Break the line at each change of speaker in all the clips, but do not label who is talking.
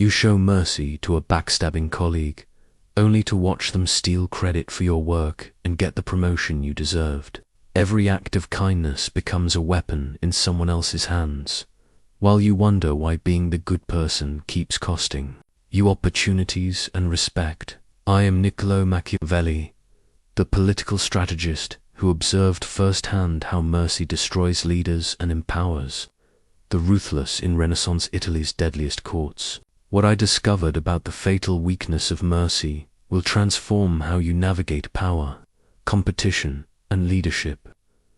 You show mercy to a backstabbing colleague, only to watch them steal credit for your work and get the promotion you deserved. Every act of kindness becomes a weapon in someone else's hands, while you wonder why being the good person keeps costing you opportunities and respect. I am Niccolò Machiavelli, the political strategist who observed firsthand how mercy destroys leaders and empowers the ruthless in Renaissance Italy's deadliest courts. What I discovered about the fatal weakness of mercy will transform how you navigate power, competition, and leadership,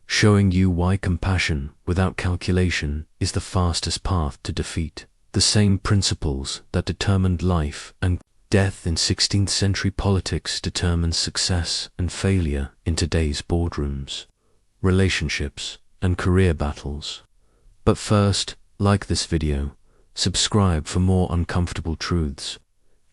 showing you why compassion without calculation is the fastest path to defeat. The same principles that determined life and death in 16th century politics determine success and failure in today's boardrooms, relationships, and career battles. But first, like this video, subscribe for more uncomfortable truths,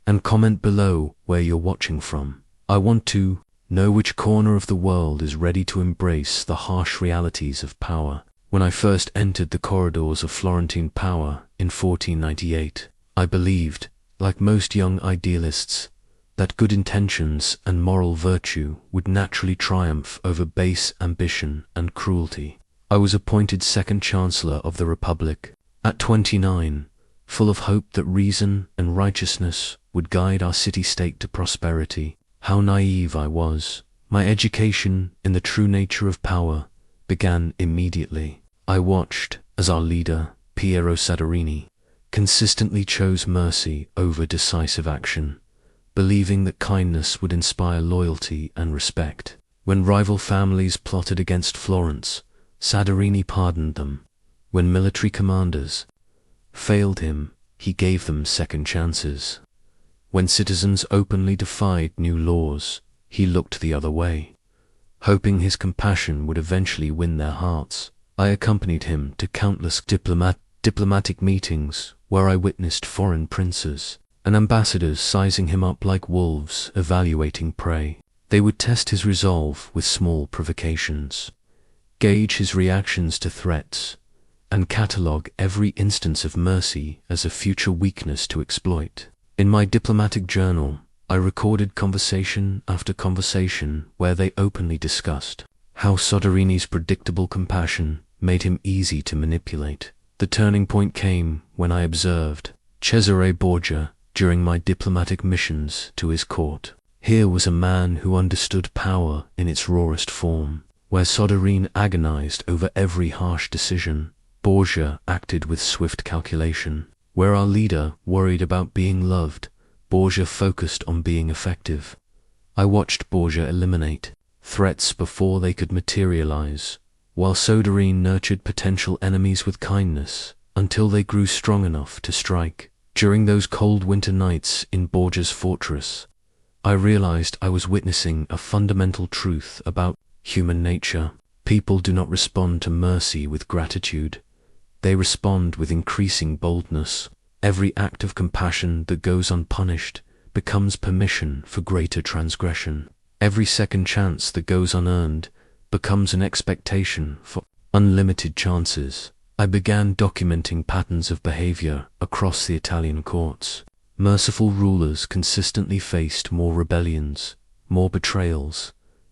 and comment below where you're watching from. I want to know which corner of the world is ready to embrace the harsh realities of power. When I first entered the corridors of Florentine power in 1498, I believed, like most young idealists, that good intentions and moral virtue would naturally triumph over base ambition and cruelty. I was appointed second chancellor of the Republic at 29, full of hope that reason and righteousness would guide our city-state to prosperity. How naive I was. My education in the true nature of power began immediately. I watched as our leader, Piero Soderini, consistently chose mercy over decisive action, believing that kindness would inspire loyalty and respect. When rival families plotted against Florence, Soderini pardoned them. When military commanders failed him, he gave them second chances. When citizens openly defied new laws, he looked the other way, hoping his compassion would eventually win their hearts. I accompanied him to countless diplomatic meetings where I witnessed foreign princes and ambassadors sizing him up like wolves evaluating prey. They would test his resolve with small provocations, gauge his reactions to threats, and catalogue every instance of mercy as a future weakness to exploit. In my diplomatic journal, I recorded conversation after conversation where they openly discussed how Soderini's predictable compassion made him easy to manipulate. The turning point came when I observed Cesare Borgia during my diplomatic missions to his court. Here was a man who understood power in its rawest form. Where Soderini agonized over every harsh decision, Borgia acted with swift calculation. Where our leader worried about being loved, Borgia focused on being effective. I watched Borgia eliminate threats before they could materialize, while Soderini nurtured potential enemies with kindness until they grew strong enough to strike. During those cold winter nights in Borgia's fortress, I realized I was witnessing a fundamental truth about human nature. People do not respond to mercy with gratitude. They respond with increasing boldness. Every act of compassion that goes unpunished becomes permission for greater transgression. Every second chance that goes unearned becomes an expectation for unlimited chances. I began documenting patterns of behavior across the Italian courts. Merciful rulers consistently faced more rebellions, more betrayals,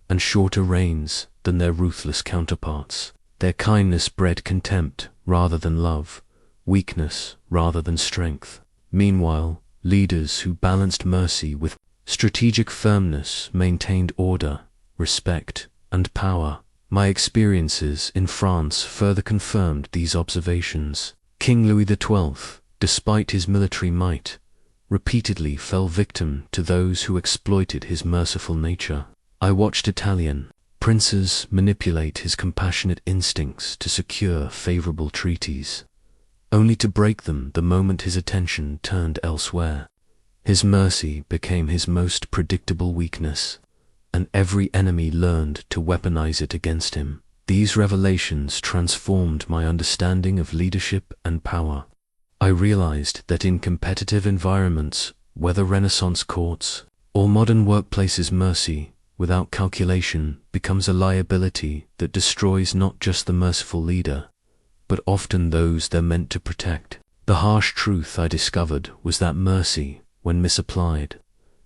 and shorter reigns than their ruthless counterparts. Their kindness bred contempt rather than love, weakness rather than strength. Meanwhile, leaders who balanced mercy with strategic firmness maintained order, respect, and power. My experiences in France further confirmed these observations. King Louis XII, despite his military might, repeatedly fell victim to those who exploited his merciful nature. I watched Italian princes manipulate his compassionate instincts to secure favorable treaties, only to break them the moment his attention turned elsewhere. His mercy became his most predictable weakness, and every enemy learned to weaponize it against him. These revelations transformed my understanding of leadership and power. I realized that in competitive environments, whether Renaissance courts or modern workplaces, mercy without calculation becomes a liability that destroys not just the merciful leader, but often those they're meant to protect. The harsh truth I discovered was that mercy, when misapplied,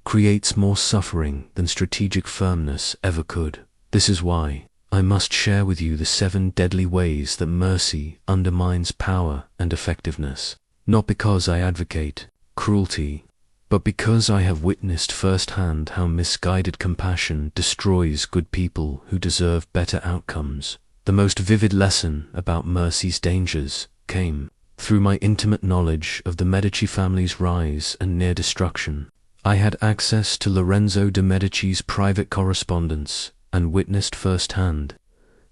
creates more suffering than strategic firmness ever could. This is why I must share with you the 7 deadly ways that mercy undermines power and effectiveness. Not because I advocate cruelty, but because I have witnessed firsthand how misguided compassion destroys good people who deserve better outcomes. The most vivid lesson about mercy's dangers came through my intimate knowledge of the Medici family's rise and near destruction. I had access to Lorenzo de' Medici's private correspondence and witnessed firsthand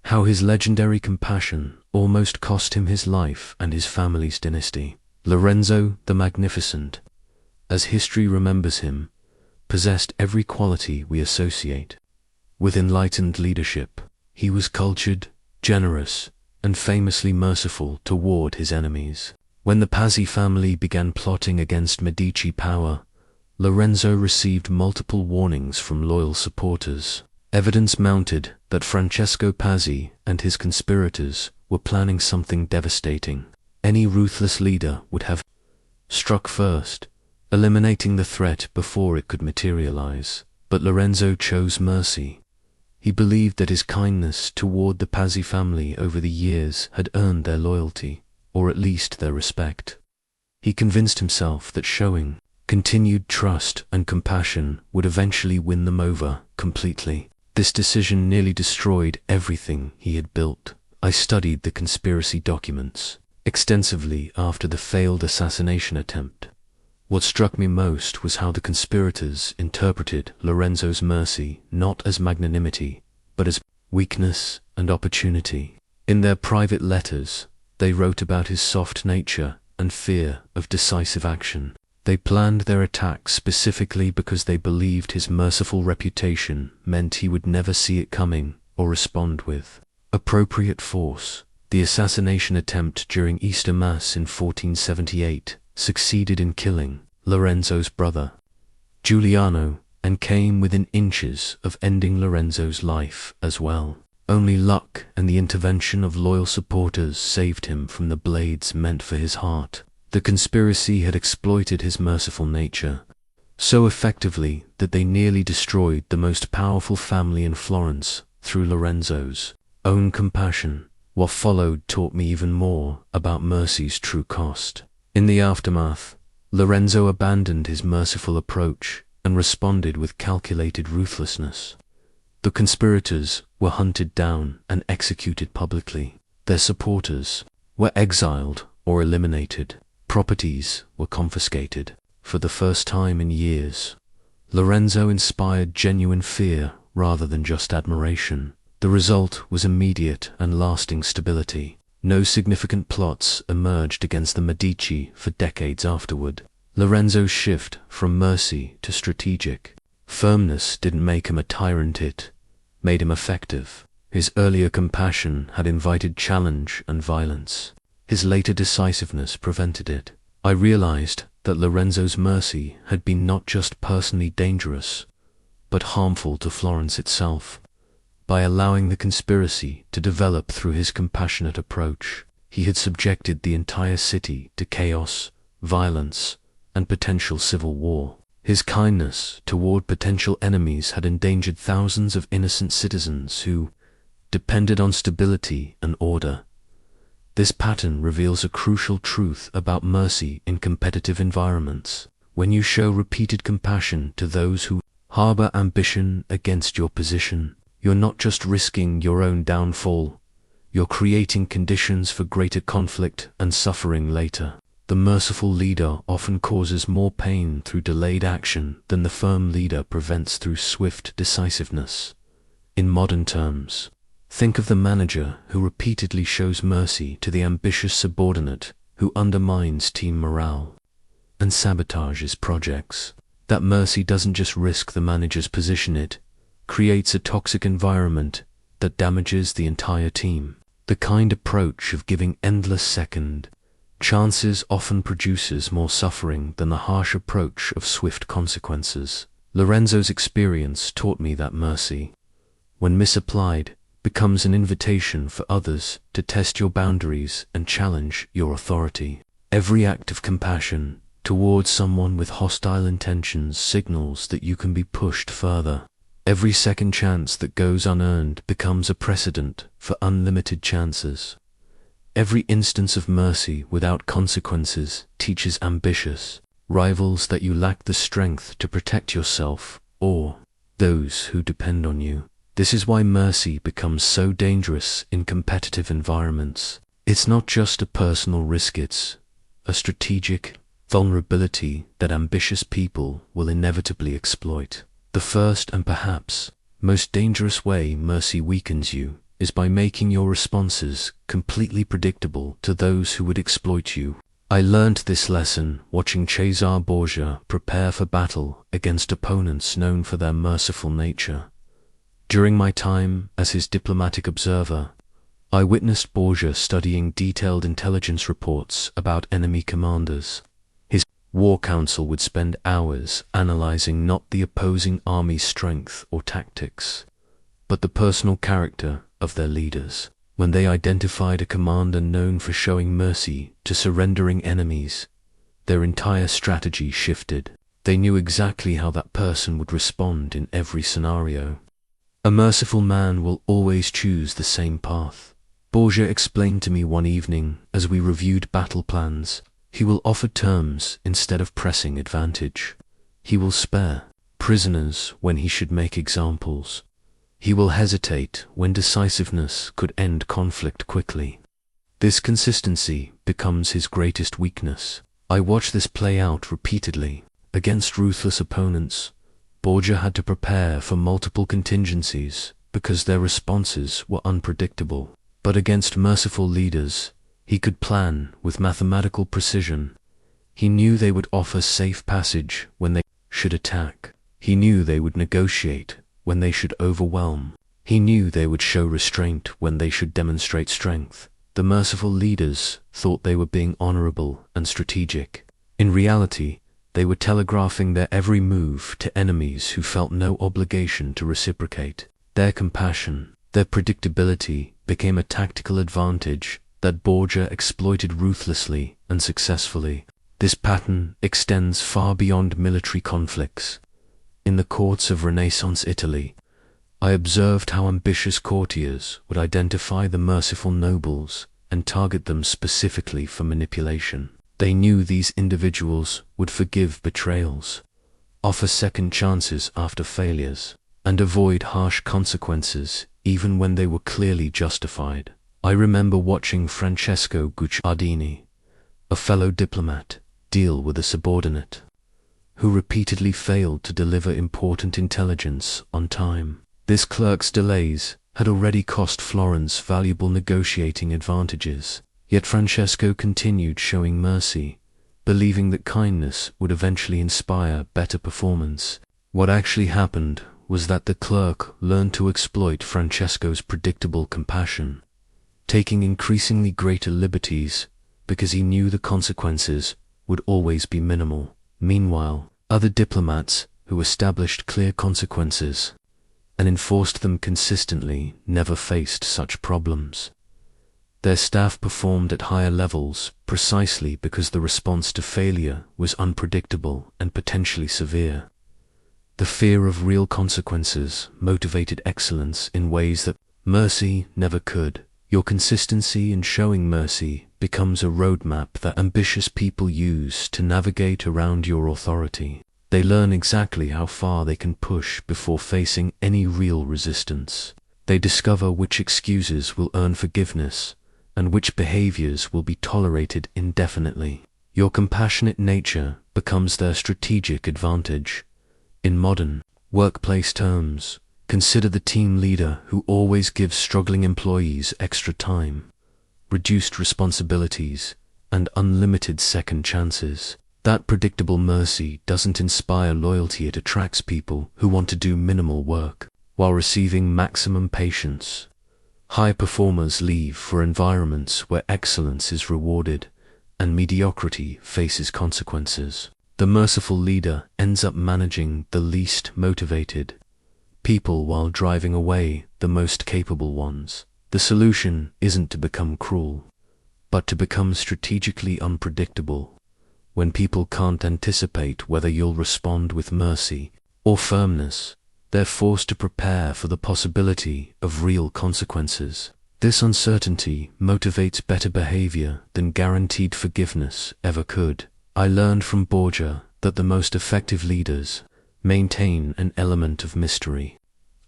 how his legendary compassion almost cost him his life and his family's dynasty. Lorenzo the Magnificent, as history remembers him, possessed every quality we associate with enlightened leadership. He was cultured, generous, and famously merciful toward his enemies. When the Pazzi family began plotting against Medici power, Lorenzo received multiple warnings from loyal supporters. Evidence mounted that Francesco Pazzi and his conspirators were planning something devastating. Any ruthless leader would have struck first, eliminating the threat before it could materialize. But Lorenzo chose mercy. He believed that his kindness toward the Pazzi family over the years had earned their loyalty, or at least their respect. He convinced himself that showing continued trust and compassion would eventually win them over completely. This decision nearly destroyed everything he had built. I studied the conspiracy documents extensively after the failed assassination attempt. What struck me most was how the conspirators interpreted Lorenzo's mercy not as magnanimity, but as weakness and opportunity. In their private letters, they wrote about his soft nature and fear of decisive action. They planned their attacks specifically because they believed his merciful reputation meant he would never see it coming or respond with appropriate force. The assassination attempt during Easter Mass in 1478 succeeded in killing Lorenzo's brother, Giuliano, and came within inches of ending Lorenzo's life as well. Only luck and the intervention of loyal supporters saved him from the blades meant for his heart. The conspiracy had exploited his merciful nature so effectively that they nearly destroyed the most powerful family in Florence through Lorenzo's own compassion. What followed taught me even more about mercy's true cost. In the aftermath, Lorenzo abandoned his merciful approach and responded with calculated ruthlessness. The conspirators were hunted down and executed publicly. Their supporters were exiled or eliminated. Properties were confiscated. For the first time in years, Lorenzo inspired genuine fear rather than just admiration. The result was immediate and lasting stability. No significant plots emerged against the Medici for decades afterward. Lorenzo's shift from mercy to strategic firmness didn't make him a tyrant, it made him effective. His earlier compassion had invited challenge and violence. His later decisiveness prevented it. I realized that Lorenzo's mercy had been not just personally dangerous, but harmful to Florence itself. By allowing the conspiracy to develop through his compassionate approach, he had subjected the entire city to chaos, violence, and potential civil war. His kindness toward potential enemies had endangered thousands of innocent citizens who depended on stability and order. This pattern reveals a crucial truth about mercy in competitive environments. When you show repeated compassion to those who harbor ambition against your position, you're not just risking your own downfall, you're creating conditions for greater conflict and suffering later. The merciful leader often causes more pain through delayed action than the firm leader prevents through swift decisiveness. In modern terms, think of the manager who repeatedly shows mercy to the ambitious subordinate who undermines team morale and sabotages projects. That mercy doesn't just risk the manager's position, it creates a toxic environment that damages the entire team. The kind approach of giving endless second chances often produces more suffering than the harsh approach of swift consequences. Lorenzo's experience taught me that mercy, when misapplied, becomes an invitation for others to test your boundaries and challenge your authority. Every act of compassion towards someone with hostile intentions signals that you can be pushed further. Every second chance that goes unearned becomes a precedent for unlimited chances. Every instance of mercy without consequences teaches ambitious rivals that you lack the strength to protect yourself or those who depend on you. This is why mercy becomes so dangerous in competitive environments. It's not just a personal risk, it's a strategic vulnerability that ambitious people will inevitably exploit. The first and perhaps most dangerous way mercy weakens you is by making your responses completely predictable to those who would exploit you. I learned this lesson watching Cesare Borgia prepare for battle against opponents known for their merciful nature. During my time as his diplomatic observer, I witnessed Borgia studying detailed intelligence reports about enemy commanders. His war council would spend hours analyzing not the opposing army's strength or tactics, but the personal character of their leaders. When they identified a commander known for showing mercy to surrendering enemies, their entire strategy shifted. They knew exactly how that person would respond in every scenario. A merciful man will always choose the same path. Borgia explained to me one evening as we reviewed battle plans. He will offer terms instead of pressing advantage. He will spare prisoners when he should make examples. He will hesitate when decisiveness could end conflict quickly. This consistency becomes his greatest weakness. I watched this play out repeatedly. Against ruthless opponents, Borgia had to prepare for multiple contingencies because their responses were unpredictable. But against merciful leaders, he could plan with mathematical precision. He knew they would offer safe passage when they should attack. He knew they would negotiate when they should overwhelm. He knew they would show restraint when they should demonstrate strength. The merciful leaders thought they were being honorable and strategic. In reality, they were telegraphing their every move to enemies who felt no obligation to reciprocate. Their compassion, their predictability became a tactical advantage that Borgia exploited ruthlessly and successfully. This pattern extends far beyond military conflicts. In the courts of Renaissance Italy, I observed how ambitious courtiers would identify the merciful nobles and target them specifically for manipulation. They knew these individuals would forgive betrayals, offer second chances after failures, and avoid harsh consequences even when they were clearly justified. I remember watching Francesco Guicciardini, a fellow diplomat, deal with a subordinate who repeatedly failed to deliver important intelligence on time. This clerk's delays had already cost Florence valuable negotiating advantages, yet Francesco continued showing mercy, believing that kindness would eventually inspire better performance. What actually happened was that the clerk learned to exploit Francesco's predictable compassion, taking increasingly greater liberties because he knew the consequences would always be minimal. Meanwhile, other diplomats who established clear consequences and enforced them consistently never faced such problems. Their staff performed at higher levels precisely because the response to failure was unpredictable and potentially severe. The fear of real consequences motivated excellence in ways that mercy never could. Your consistency in showing mercy becomes a roadmap that ambitious people use to navigate around your authority. They learn exactly how far they can push before facing any real resistance. They discover which excuses will earn forgiveness and which behaviors will be tolerated indefinitely. Your compassionate nature becomes their strategic advantage. In modern workplace terms, consider the team leader who always gives struggling employees extra time, reduced responsibilities, and unlimited second chances. That predictable mercy doesn't inspire loyalty, it attracts people who want to do minimal work while receiving maximum patience. High performers leave for environments where excellence is rewarded and mediocrity faces consequences. The merciful leader ends up managing the least motivated people while driving away the most capable ones. The solution isn't to become cruel, but to become strategically unpredictable. When people can't anticipate whether you'll respond with mercy or firmness, they're forced to prepare for the possibility of real consequences. This uncertainty motivates better behavior than guaranteed forgiveness ever could. I learned from Borgia that the most effective leaders maintain an element of mystery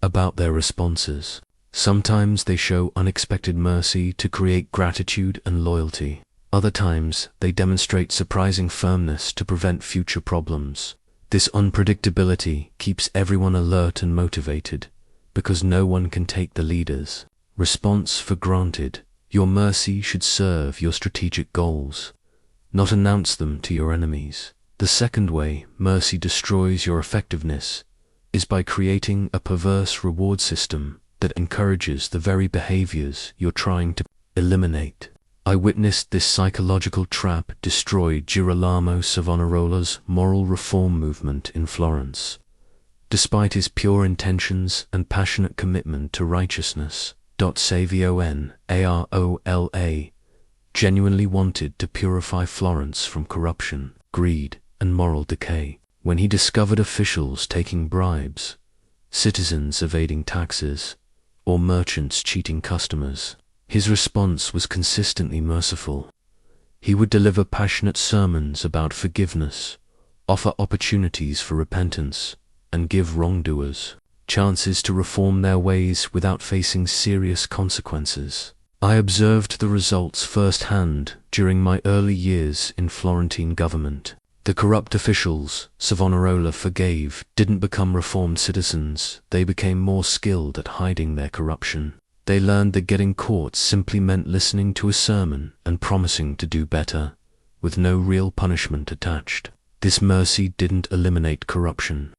about their responses. Sometimes they show unexpected mercy to create gratitude and loyalty. Other times they demonstrate surprising firmness to prevent future problems. This unpredictability keeps everyone alert and motivated, because no one can take the leader's response for granted. Your mercy should serve your strategic goals, not announce them to your enemies. The second way mercy destroys your effectiveness is by creating a perverse reward system that encourages the very behaviors you're trying to eliminate. I witnessed this psychological trap destroy Girolamo Savonarola's moral reform movement in Florence. Despite his pure intentions and passionate commitment to righteousness, Savonarola genuinely wanted to purify Florence from corruption, greed, and moral decay. When he discovered officials taking bribes, citizens evading taxes, or merchants cheating customers, his response was consistently merciful. He would deliver passionate sermons about forgiveness, offer opportunities for repentance, and give wrongdoers chances to reform their ways without facing serious consequences. I observed the results firsthand during my early years in Florentine government. The corrupt officials Savonarola forgave didn't become reformed citizens. They became more skilled at hiding their corruption. They learned that getting caught simply meant listening to a sermon and promising to do better, with no real punishment attached. This mercy didn't eliminate corruption.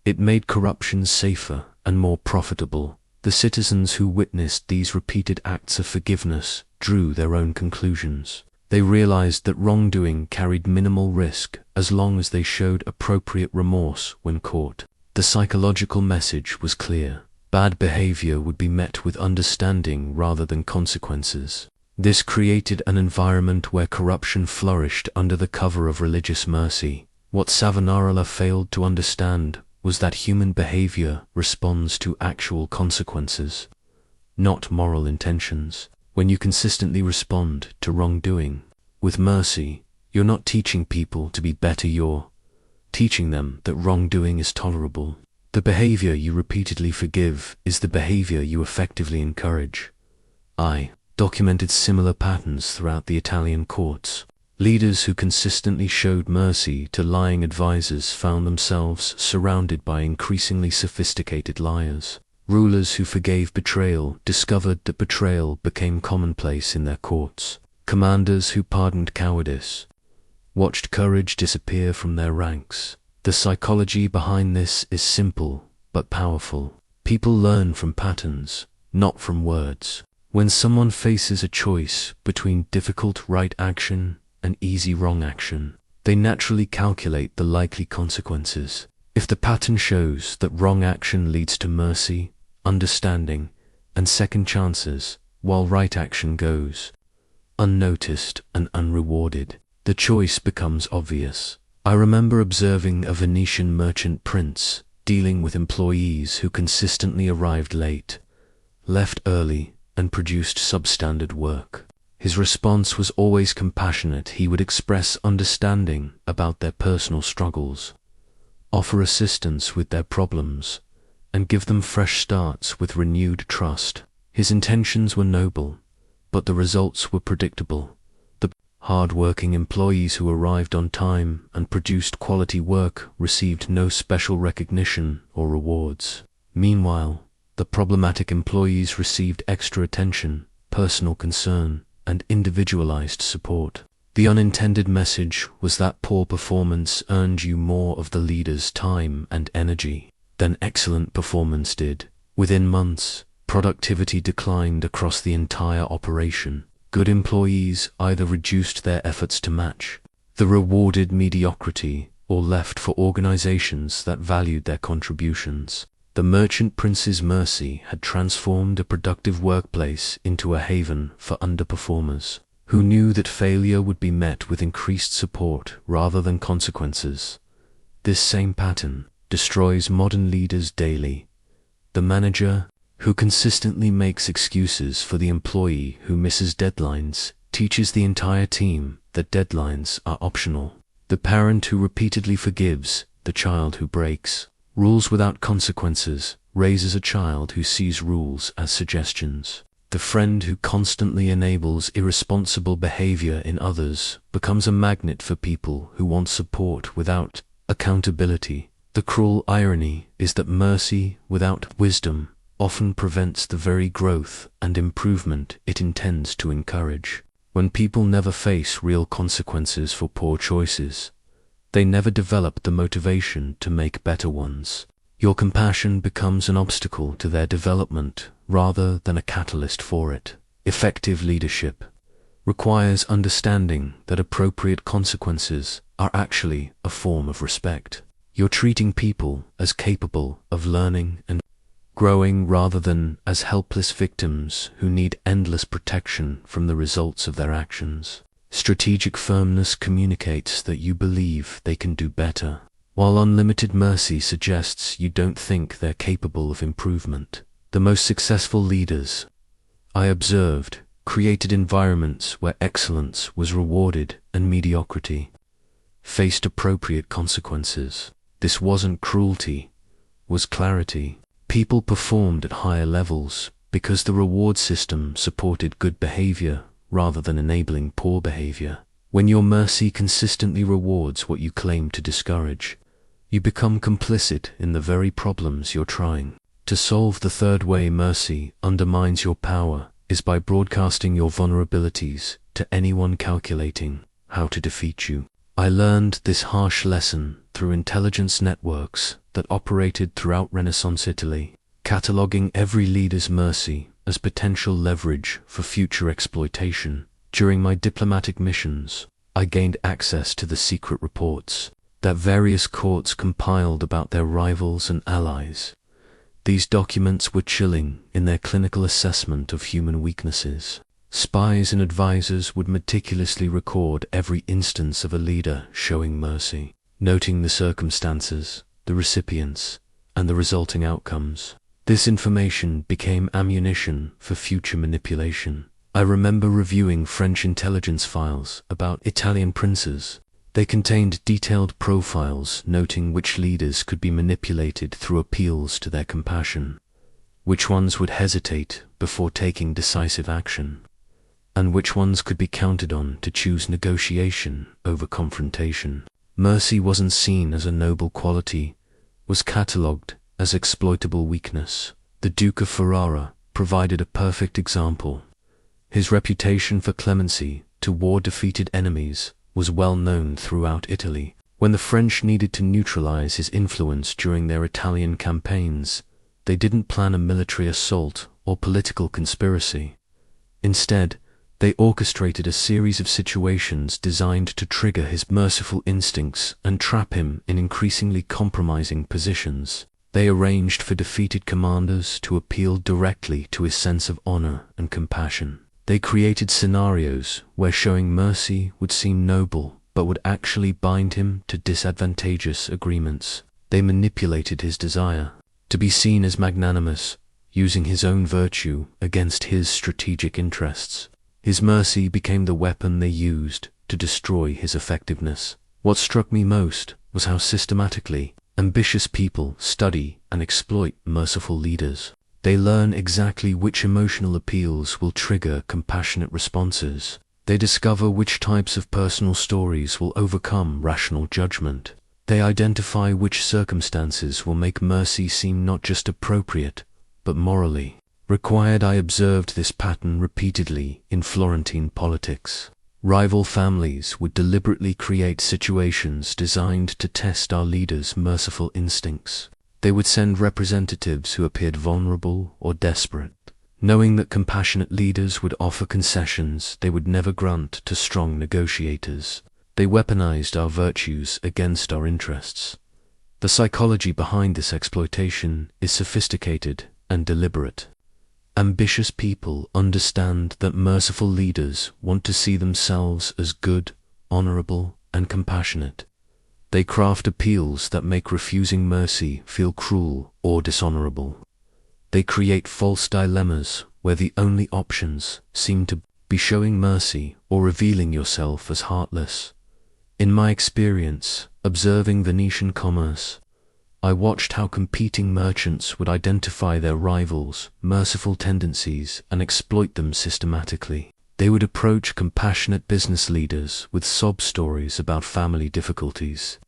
It made corruption safer and more profitable. The citizens who witnessed these repeated acts of forgiveness drew their own conclusions. They realized that wrongdoing carried minimal risk as long as they showed appropriate remorse when caught. The psychological message was clear. Bad behavior would be met with understanding rather than consequences. This created an environment where corruption flourished under the cover of religious mercy. What Savonarola failed to understand was that human behavior responds to actual consequences, not moral intentions. When you consistently respond to wrongdoing with mercy, you're not teaching people to be better, you're teaching them that wrongdoing is tolerable. The behavior you repeatedly forgive is the behavior you effectively encourage. I documented similar patterns throughout the Italian courts. Leaders who consistently showed mercy to lying advisors found themselves surrounded by increasingly sophisticated liars. Rulers who forgave betrayal discovered that betrayal became commonplace in their courts. Commanders who pardoned cowardice watched courage disappear from their ranks. The psychology behind this is simple but powerful. People learn from patterns, not from words. When someone faces a choice between difficult right action and easy wrong action, they naturally calculate the likely consequences. If the pattern shows that wrong action leads to mercy, understanding, and second chances, while right action goes unnoticed and unrewarded, the choice becomes obvious. I remember observing a Venetian merchant prince dealing with employees who consistently arrived late, left early, and produced substandard work. His response was always compassionate. He would express understanding about their personal struggles, offer assistance with their problems, and give them fresh starts with renewed trust. His intentions were noble, but the results were predictable. The hard-working employees who arrived on time and produced quality work received no special recognition or rewards. Meanwhile, the problematic employees received extra attention, personal concern, and individualized support. The unintended message was that poor performance earned you more of the leader's time and energy than excellent performance did. Within months, productivity declined across the entire operation. Good employees either reduced their efforts to match the rewarded mediocrity or left for organizations that valued their contributions. The merchant prince's mercy had transformed a productive workplace into a haven for underperformers. who knew that failure would be met with increased support rather than consequences. This same pattern destroys modern leaders daily. The manager who consistently makes excuses for the employee who misses deadlines teaches the entire team that deadlines are optional. The parent who repeatedly forgives the child who breaks rules without consequences raises a child who sees rules as suggestions. The friend who constantly enables irresponsible behavior in others becomes a magnet for people who want support without accountability. The cruel irony is that mercy without wisdom often prevents the very growth and improvement it intends to encourage. When people never face real consequences for poor choices, they never develop the motivation to make better ones. Your compassion becomes an obstacle to their development rather than a catalyst for it. Effective leadership requires understanding that appropriate consequences are actually a form of respect. You're treating people as capable of learning and growing rather than as helpless victims who need endless protection from the results of their actions. Strategic firmness communicates that you believe they can do better, while unlimited mercy suggests you don't think they're capable of improvement. The most successful leaders I observed created environments where excellence was rewarded and mediocrity faced appropriate consequences. This wasn't cruelty, was clarity. People performed at higher levels because the reward system supported good behavior rather than enabling poor behavior. When your mercy consistently rewards what you claim to discourage, you become complicit in the very problems you're trying to solve. The third way mercy undermines your power is by broadcasting your vulnerabilities to anyone calculating how to defeat you. I learned this harsh lesson through intelligence networks that operated throughout Renaissance Italy, cataloging every leader's mercy as potential leverage for future exploitation. During my diplomatic missions, I gained access to the secret reports that various courts compiled about their rivals and allies. These documents were chilling in their clinical assessment of human weaknesses. Spies and advisors would meticulously record every instance of a leader showing mercy, noting the circumstances, the recipients, and the resulting outcomes. This information became ammunition for future manipulation. I remember reviewing French intelligence files about Italian princes. They contained detailed profiles noting which leaders could be manipulated through appeals to their compassion, which ones would hesitate before taking decisive action, and which ones could be counted on to choose negotiation over confrontation. Mercy wasn't seen as a noble quality, was catalogued as exploitable weakness. The Duke of Ferrara provided a perfect example. His reputation for clemency toward defeated enemies was well known throughout Italy. When the French needed to neutralize his influence during their Italian campaigns, they didn't plan a military assault or political conspiracy. Instead, they orchestrated a series of situations designed to trigger his merciful instincts and trap him in increasingly compromising positions. They arranged for defeated commanders to appeal directly to his sense of honor and compassion. They created scenarios where showing mercy would seem noble but would actually bind him to disadvantageous agreements. They manipulated his desire to be seen as magnanimous, using his own virtue against his strategic interests. His mercy became the weapon they used to destroy his effectiveness. What struck me most was how systematically ambitious people study and exploit merciful leaders. They learn exactly which emotional appeals will trigger compassionate responses. They discover which types of personal stories will overcome rational judgment. They identify which circumstances will make mercy seem not just appropriate, but morally required. I observed this pattern repeatedly in Florentine politics. Rival families would deliberately create situations designed to test our leaders' merciful instincts. They would send representatives who appeared vulnerable or desperate, knowing that compassionate leaders would offer concessions they would never grant to strong negotiators. They weaponized our virtues against our interests. The psychology behind this exploitation is sophisticated and deliberate. Ambitious people understand that merciful leaders want to see themselves as good, honorable, and compassionate. They craft appeals that make refusing mercy feel cruel or dishonorable. They create false dilemmas where the only options seem to be showing mercy or revealing yourself as heartless. In my experience, observing Venetian commerce, I watched how competing merchants would identify their rivals' merciful tendencies and exploit them systematically. They would approach compassionate business leaders with sob stories about family difficulties,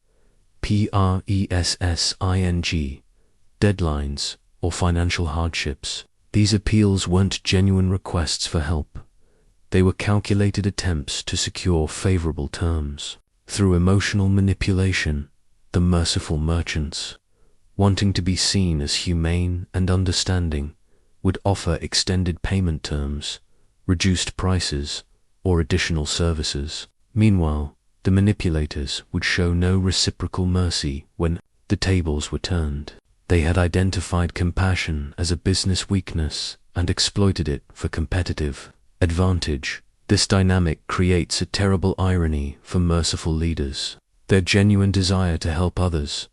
pressing, deadlines, or financial hardships. These appeals weren't genuine requests for help. They were calculated attempts to secure favorable terms. Through emotional manipulation, the merciful merchants, wanting to be seen as humane and understanding, would offer extended payment terms, reduced prices, or additional services. Meanwhile, the manipulators would show no reciprocal mercy when the tables were turned. They had identified compassion as a business weakness and exploited it for competitive advantage. This dynamic creates a terrible irony for merciful leaders. Their genuine desire to help others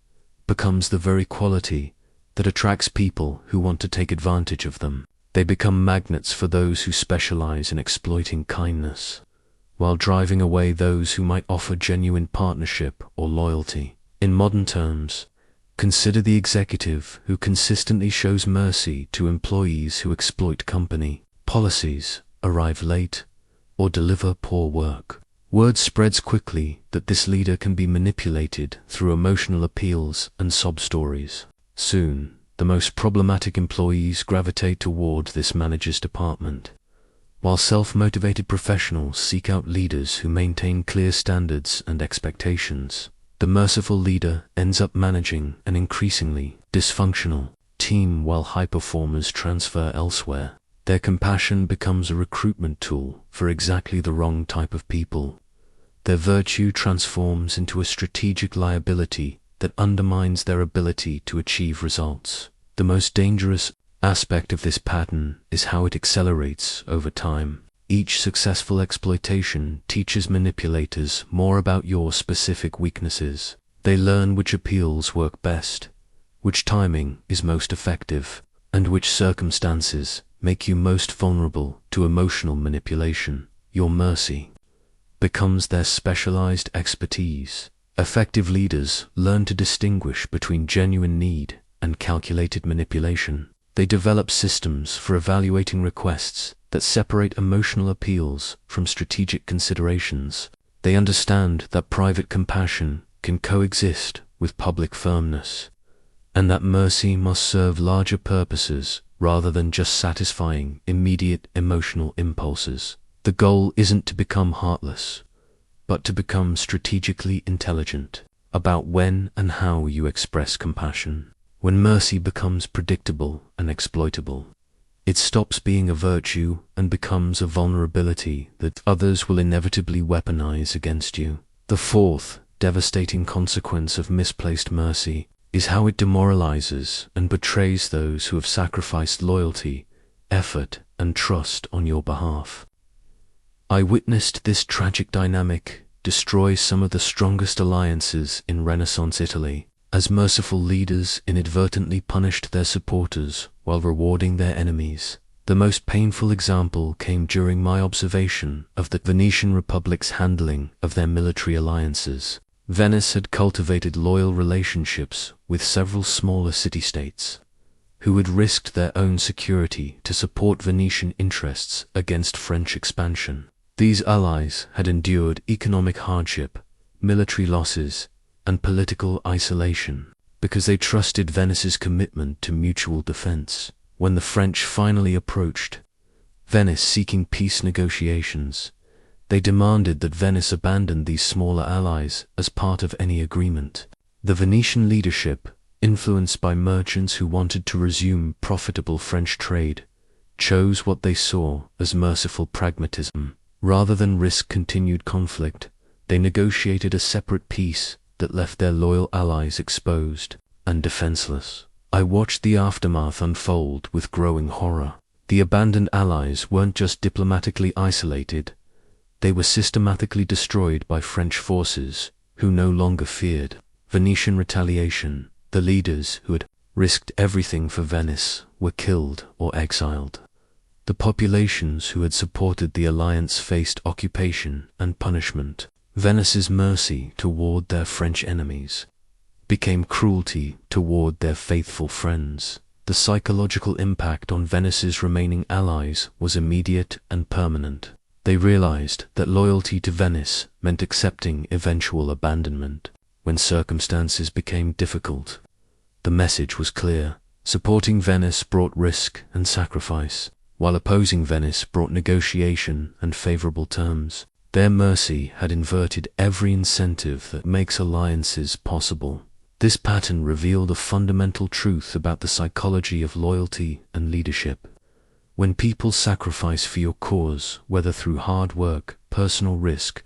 becomes the very quality that attracts people who want to take advantage of them. They become magnets for those who specialize in exploiting kindness, while driving away those who might offer genuine partnership or loyalty. In modern terms, consider the executive who consistently shows mercy to employees who exploit company policies, arrive late, or deliver poor work. Word spreads quickly that this leader can be manipulated through emotional appeals and sob stories. Soon, the most problematic employees gravitate toward this manager's department, while self-motivated professionals seek out leaders who maintain clear standards and expectations. The merciful leader ends up managing an increasingly dysfunctional team while high performers transfer elsewhere. Their compassion becomes a recruitment tool for exactly the wrong type of people. Their virtue transforms into a strategic liability that undermines their ability to achieve results. The most dangerous aspect of this pattern is how it accelerates over time. Each successful exploitation teaches manipulators more about your specific weaknesses. They learn which appeals work best, which timing is most effective, and which circumstances make you most vulnerable to emotional manipulation. Your mercy becomes their specialized expertise. Effective leaders learn to distinguish between genuine need and calculated manipulation. They develop systems for evaluating requests that separate emotional appeals from strategic considerations. They understand that private compassion can coexist with public firmness, and that mercy must serve larger purposes rather than just satisfying immediate emotional impulses. The goal isn't to become heartless, but to become strategically intelligent about when and how you express compassion. When mercy becomes predictable and exploitable, it stops being a virtue and becomes a vulnerability that others will inevitably weaponize against you. The fourth devastating consequence of misplaced mercy is how it demoralizes and betrays those who have sacrificed loyalty, effort, and trust on your behalf. I witnessed this tragic dynamic destroy some of the strongest alliances in Renaissance Italy, as merciful leaders inadvertently punished their supporters while rewarding their enemies. The most painful example came during my observation of the Venetian Republic's handling of their military alliances. Venice had cultivated loyal relationships with several smaller city-states, who had risked their own security to support Venetian interests against French expansion. These allies had endured economic hardship, military losses, and political isolation because they trusted Venice's commitment to mutual defense. When the French finally approached Venice seeking peace negotiations, they demanded that Venice abandon these smaller allies as part of any agreement. The Venetian leadership, influenced by merchants who wanted to resume profitable French trade, chose what they saw as merciful pragmatism. Rather than risk continued conflict, they negotiated a separate peace that left their loyal allies exposed and defenseless. I watched the aftermath unfold with growing horror. The abandoned allies weren't just diplomatically isolated, they were systematically destroyed by French forces, who no longer feared Venetian retaliation. The leaders who had risked everything for Venice were killed or exiled. The populations who had supported the alliance faced occupation and punishment. Venice's mercy toward their French enemies became cruelty toward their faithful friends. The psychological impact on Venice's remaining allies was immediate and permanent. They realized that loyalty to Venice meant accepting eventual abandonment when circumstances became difficult. The message was clear. Supporting Venice brought risk and sacrifice, while opposing Venice brought negotiation and favorable terms. Their mercy had inverted every incentive that makes alliances possible. This pattern revealed a fundamental truth about the psychology of loyalty and leadership. When people sacrifice for your cause, whether through hard work, personal risk,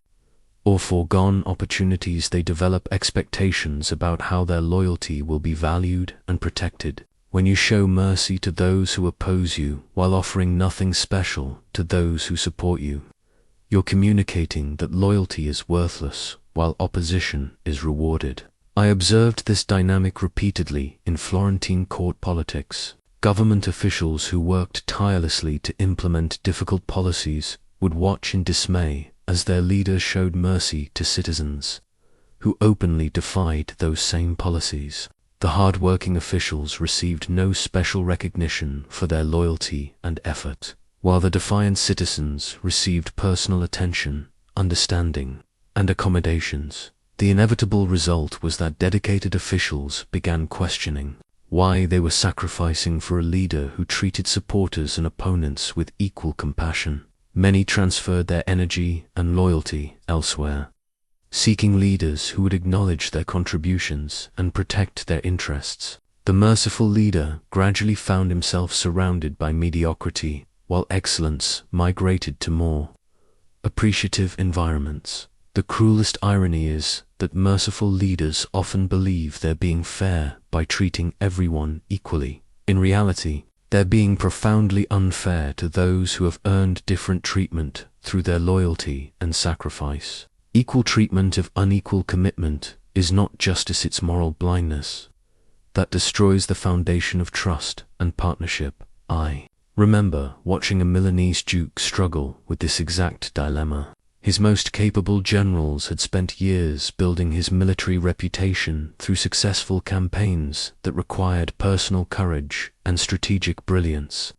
or foregone opportunities, they develop expectations about how their loyalty will be valued and protected. When you show mercy to those who oppose you while offering nothing special to those who support you, you're communicating that loyalty is worthless while opposition is rewarded. I observed this dynamic repeatedly in Florentine court politics. Government officials who worked tirelessly to implement difficult policies would watch in dismay as their leaders showed mercy to citizens who openly defied those same policies. The hard-working officials received no special recognition for their loyalty and effort, while the defiant citizens received personal attention, understanding, and accommodations. The inevitable result was that dedicated officials began questioning why they were sacrificing for a leader who treated supporters and opponents with equal compassion. Many transferred their energy and loyalty elsewhere, seeking leaders who would acknowledge their contributions and protect their interests. The merciful leader gradually found himself surrounded by mediocrity, while excellence migrated to more appreciative environments. The cruelest irony is that merciful leaders often believe they're being fair by treating everyone equally. In reality, they're being profoundly unfair to those who have earned different treatment through their loyalty and sacrifice. Equal treatment of unequal commitment is not justice, it's moral blindness that destroys the foundation of trust and partnership. I remember watching a Milanese duke struggle with this exact dilemma. His most capable generals had spent years building his military reputation through successful campaigns that required personal courage and strategic brilliance.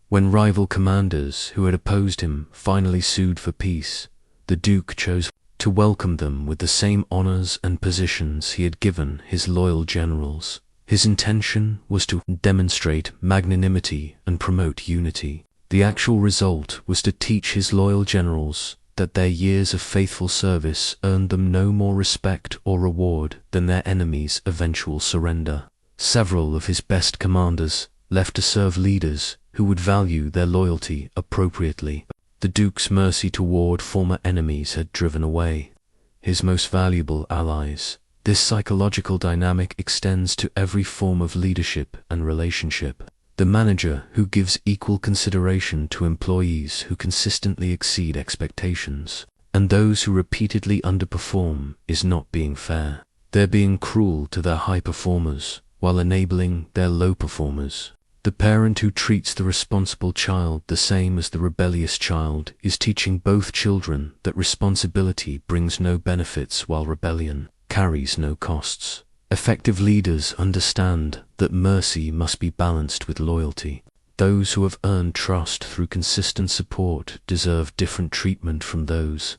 When rival commanders who had opposed him finally sued for peace, the Duke chose to welcome them with the same honors and positions he had given his loyal generals. His intention was to demonstrate magnanimity and promote unity. The actual result was to teach his loyal generals that their years of faithful service earned them no more respect or reward than their enemies' eventual surrender. Several of his best commanders left to serve leaders who would value their loyalty appropriately. The Duke's mercy toward former enemies had driven away his most valuable allies. This psychological dynamic extends to every form of leadership and relationship. The manager who gives equal consideration to employees who consistently exceed expectations, and those who repeatedly underperform, is not being fair. They're being cruel to their high performers while enabling their low performers. The parent who treats the responsible child the same as the rebellious child is teaching both children that responsibility brings no benefits while rebellion carries no costs. Effective leaders understand that mercy must be balanced with loyalty. Those who have earned trust through consistent support deserve different treatment from those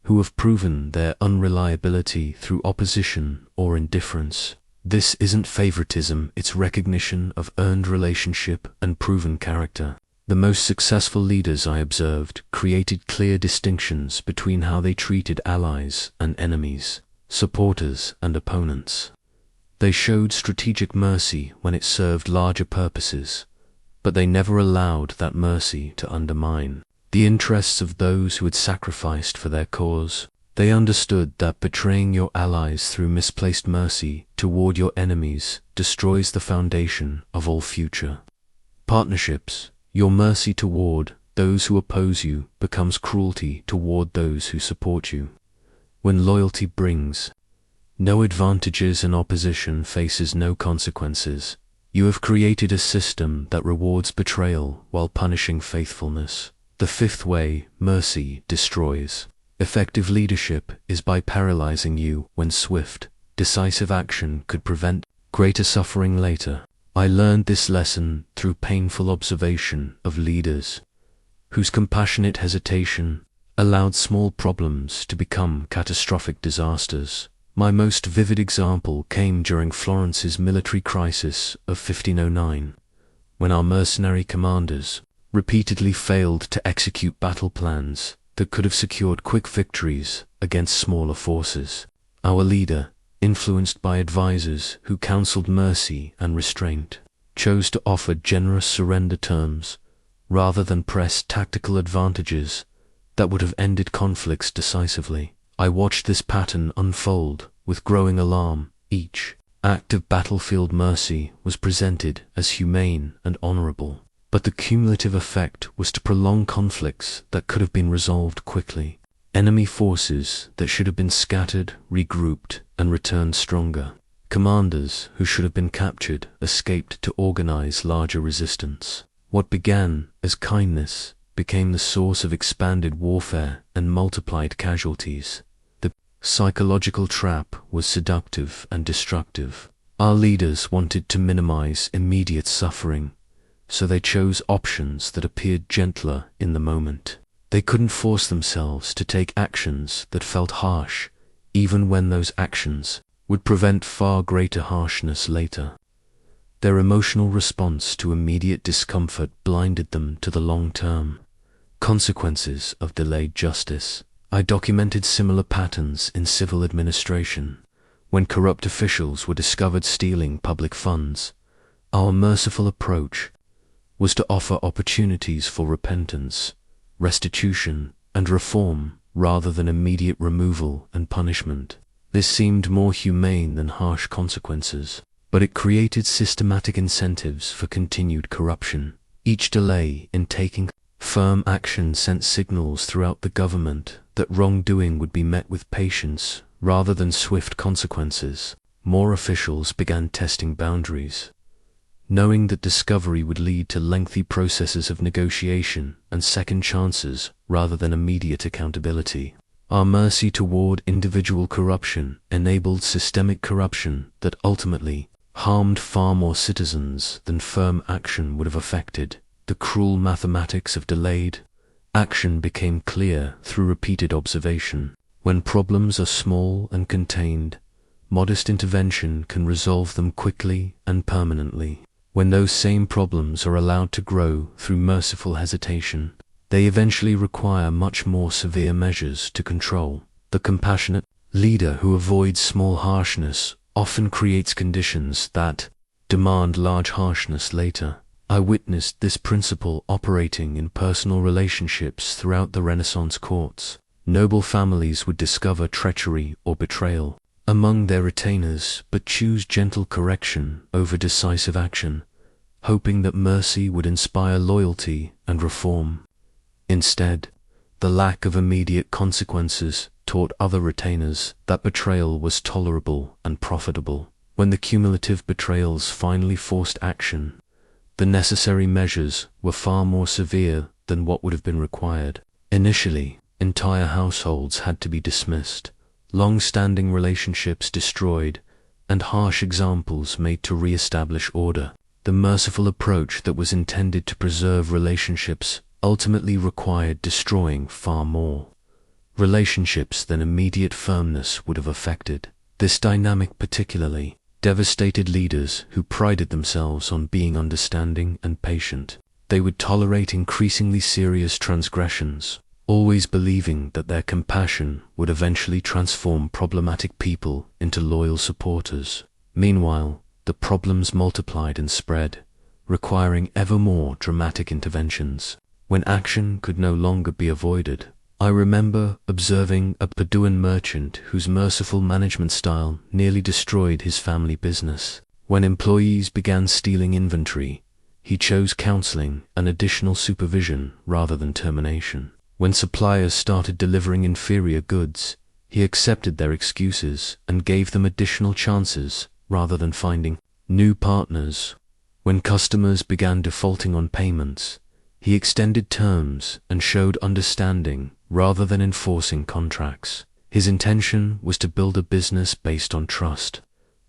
who have proven their unreliability through opposition or indifference. This isn't favoritism, it's recognition of earned relationship and proven character. The most successful leaders I observed created clear distinctions between how they treated allies and enemies, supporters and opponents. They showed strategic mercy when it served larger purposes, but they never allowed that mercy to undermine the interests of those who had sacrificed for their cause. They understood that betraying your allies through misplaced mercy toward your enemies destroys the foundation of all future partnerships. Your mercy toward those who oppose you becomes cruelty toward those who support you. When loyalty brings no advantages and opposition faces no consequences, you have created a system that rewards betrayal while punishing faithfulness. The fifth way mercy destroys effective leadership is by paralyzing you when swift, decisive action could prevent greater suffering later. I learned this lesson through painful observation of leaders whose compassionate hesitation allowed small problems to become catastrophic disasters. My most vivid example came during Florence's military crisis of 1509, when our mercenary commanders repeatedly failed to execute battle plans that could have secured quick victories against smaller forces. Our leader, influenced by advisors who counseled mercy and restraint, chose to offer generous surrender terms rather than press tactical advantages that would have ended conflicts decisively. I watched this pattern unfold with growing alarm. Each act of battlefield mercy was presented as humane and honorable, but the cumulative effect was to prolong conflicts that could have been resolved quickly. Enemy forces that should have been scattered, regrouped, and returned stronger. Commanders who should have been captured escaped to organize larger resistance. What began as kindness became the source of expanded warfare and multiplied casualties. The psychological trap was seductive and destructive. Our leaders wanted to minimize immediate suffering, so they chose options that appeared gentler in the moment. They couldn't force themselves to take actions that felt harsh, even when those actions would prevent far greater harshness later. Their emotional response to immediate discomfort blinded them to the long-term consequences of delayed justice. I documented similar patterns in civil administration. When corrupt officials were discovered stealing public funds, our merciful approach was to offer opportunities for repentance, restitution, and reform rather than immediate removal and punishment. This seemed more humane than harsh consequences, but it created systematic incentives for continued corruption. Each delay in taking firm action sent signals throughout the government that wrongdoing would be met with patience rather than swift consequences. More officials began testing boundaries, knowing that discovery would lead to lengthy processes of negotiation and second chances rather than immediate accountability. Our mercy toward individual corruption enabled systemic corruption that ultimately harmed far more citizens than firm action would have affected. The cruel mathematics of delayed action became clear through repeated observation. When problems are small and contained, modest intervention can resolve them quickly and permanently. When those same problems are allowed to grow through merciful hesitation, they eventually require much more severe measures to control. The compassionate leader who avoids small harshness often creates conditions that demand large harshness later. I witnessed this principle operating in personal relationships throughout the Renaissance courts. Noble families would discover treachery or betrayal among their retainers, but choose gentle correction over decisive action, hoping that mercy would inspire loyalty and reform. Instead, the lack of immediate consequences taught other retainers that betrayal was tolerable and profitable. When the cumulative betrayals finally forced action, the necessary measures were far more severe than what would have been required. Initially, entire households had to be dismissed, long-standing relationships destroyed, and harsh examples made to re-establish order. The merciful approach that was intended to preserve relationships ultimately required destroying far more relationships than immediate firmness would have affected. This dynamic particularly devastated leaders who prided themselves on being understanding and patient. They would tolerate increasingly serious transgressions, always believing that their compassion would eventually transform problematic people into loyal supporters. Meanwhile, the problems multiplied and spread, requiring ever more dramatic interventions. When action could no longer be avoided, I remember observing a Paduan merchant whose merciful management style nearly destroyed his family business. When employees began stealing inventory, He chose counseling and additional supervision rather than termination. When suppliers started delivering inferior goods, he accepted their excuses and gave them additional chances rather than finding new partners. When customers began defaulting on payments, he extended terms and showed understanding rather than enforcing contracts. His intention was to build a business based on trust,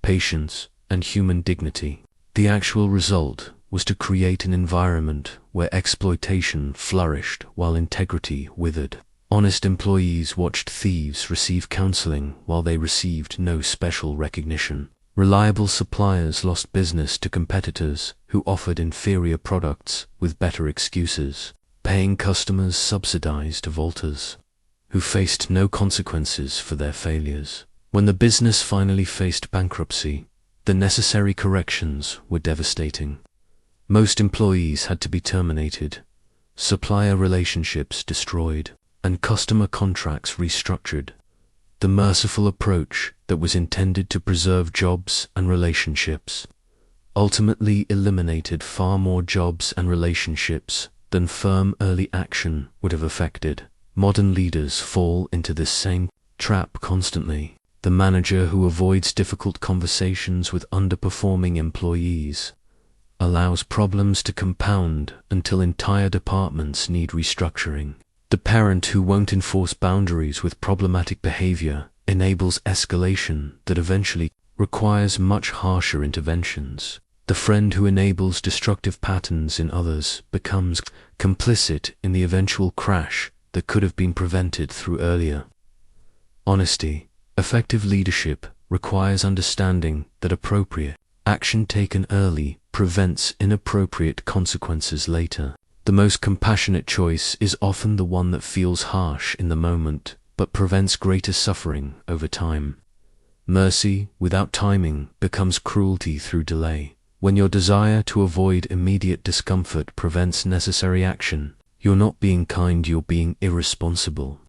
patience, and human dignity. The actual result was to create an environment where exploitation flourished while integrity withered. Honest employees watched thieves receive counseling while they received no special recognition. Reliable suppliers lost business to competitors who offered inferior products with better excuses. Paying customers subsidized defaulters who faced no consequences for their failures. When the business finally faced bankruptcy, the necessary corrections were devastating. Most employees had to be terminated, supplier relationships destroyed, and customer contracts restructured. The merciful approach that was intended to preserve jobs and relationships ultimately eliminated far more jobs and relationships than firm early action would have affected. Modern leaders fall into this same trap constantly. The manager who avoids difficult conversations with underperforming employees allows problems to compound until entire departments need restructuring. The parent who won't enforce boundaries with problematic behavior enables escalation that eventually requires much harsher interventions. The friend who enables destructive patterns in others becomes complicit in the eventual crash that could have been prevented through earlier honesty. Effective leadership requires understanding that appropriate action taken early prevents inappropriate consequences later. The most compassionate choice is often the one that feels harsh in the moment, but prevents greater suffering over time. Mercy without timing becomes cruelty through delay. When your desire to avoid immediate discomfort prevents necessary action, you're not being kind, you're being irresponsible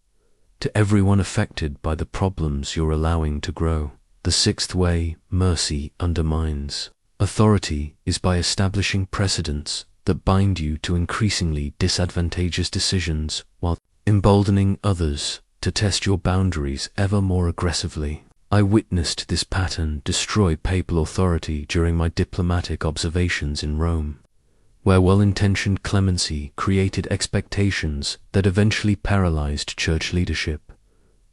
to everyone affected by the problems you're allowing to grow. The sixth way mercy undermines authority is by establishing precedents that bind you to increasingly disadvantageous decisions while emboldening others to test your boundaries ever more aggressively. I witnessed this pattern destroy papal authority during my diplomatic observations in Rome, where well-intentioned clemency created expectations that eventually paralyzed church leadership.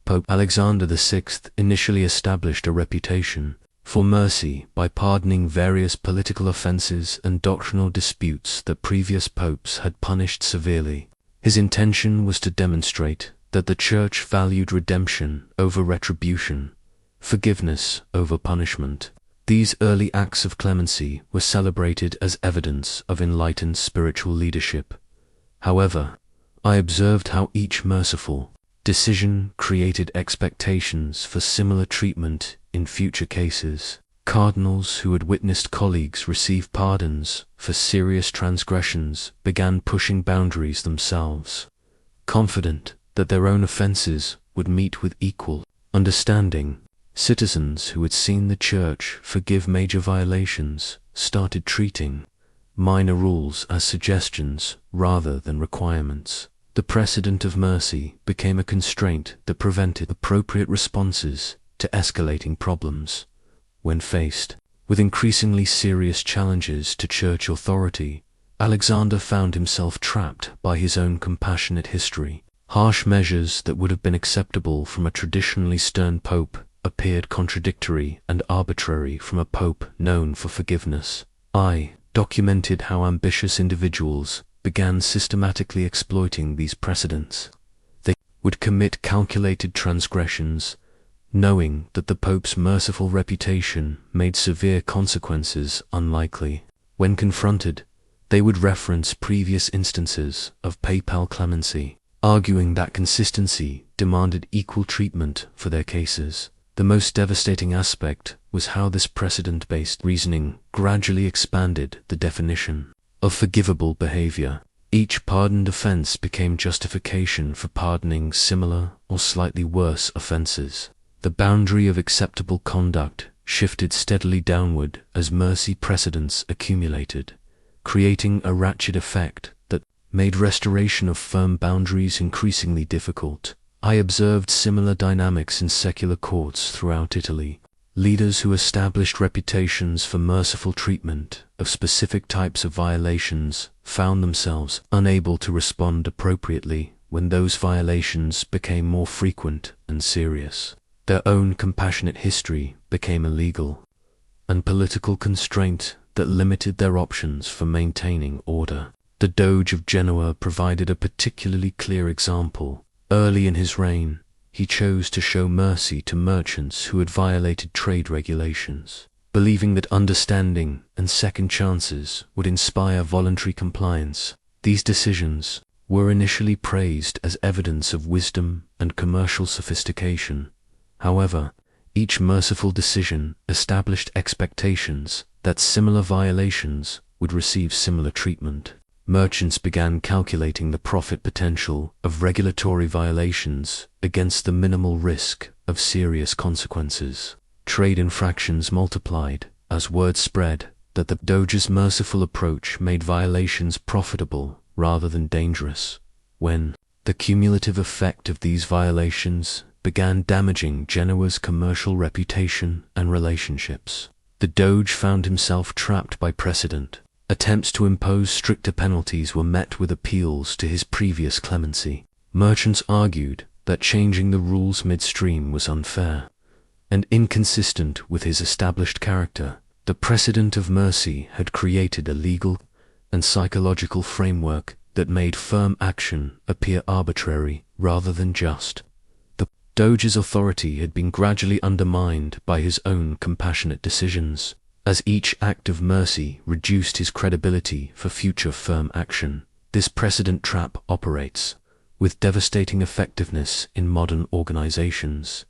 Pope Alexander VI initially established a reputation for mercy by pardoning various political offenses and doctrinal disputes that previous popes had punished severely. His intention was to demonstrate that the Church valued redemption over retribution, forgiveness over punishment. These early acts of clemency were celebrated as evidence of enlightened spiritual leadership. However, I observed how each merciful decision created expectations for similar treatment in future cases. Cardinals who had witnessed colleagues receive pardons for serious transgressions began pushing boundaries themselves, confident that their own offenses would meet with equal understanding. Citizens who had seen the Church forgive major violations started treating minor rules as suggestions rather than requirements. The precedent of mercy became a constraint that prevented appropriate responses to escalating problems. When faced with increasingly serious challenges to church authority, Alexander found himself trapped by his own compassionate history. Harsh measures that would have been acceptable from a traditionally stern pope appeared contradictory and arbitrary from a pope known for forgiveness. I documented how ambitious individuals began systematically exploiting these precedents. They would commit calculated transgressions, knowing that the Pope's merciful reputation made severe consequences unlikely. When confronted, they would reference previous instances of papal clemency, arguing that consistency demanded equal treatment for their cases. The most devastating aspect was how this precedent-based reasoning gradually expanded the definition of forgivable behavior. Each pardoned offense became justification for pardoning similar or slightly worse offenses. The boundary of acceptable conduct shifted steadily downward as mercy precedents accumulated, creating a ratchet effect that made restoration of firm boundaries increasingly difficult. I observed similar dynamics in secular courts throughout Italy. Leaders who established reputations for merciful treatment of specific types of violations found themselves unable to respond appropriately when those violations became more frequent and serious. Their own compassionate history became illegal, and political constraint that limited their options for maintaining order. The Doge of Genoa provided a particularly clear example. Early in his reign, he chose to show mercy to merchants who had violated trade regulations, believing that understanding and second chances would inspire voluntary compliance. These decisions were initially praised as evidence of wisdom and commercial sophistication. However, each merciful decision established expectations that similar violations would receive similar treatment. Merchants began calculating the profit potential of regulatory violations against the minimal risk of serious consequences. Trade infractions multiplied as word spread that the Doge's merciful approach made violations profitable rather than dangerous. When the cumulative effect of these violations began damaging Genoa's commercial reputation and relationships, the Doge found himself trapped by precedent. Attempts to impose stricter penalties were met with appeals to his previous clemency. Merchants argued that changing the rules midstream was unfair and inconsistent with his established character. The precedent of mercy had created a legal and psychological framework that made firm action appear arbitrary rather than just. The Doge's authority had been gradually undermined by his own compassionate decisions, as each act of mercy reduced his credibility for future firm action. This precedent trap operates with devastating effectiveness in modern organizations.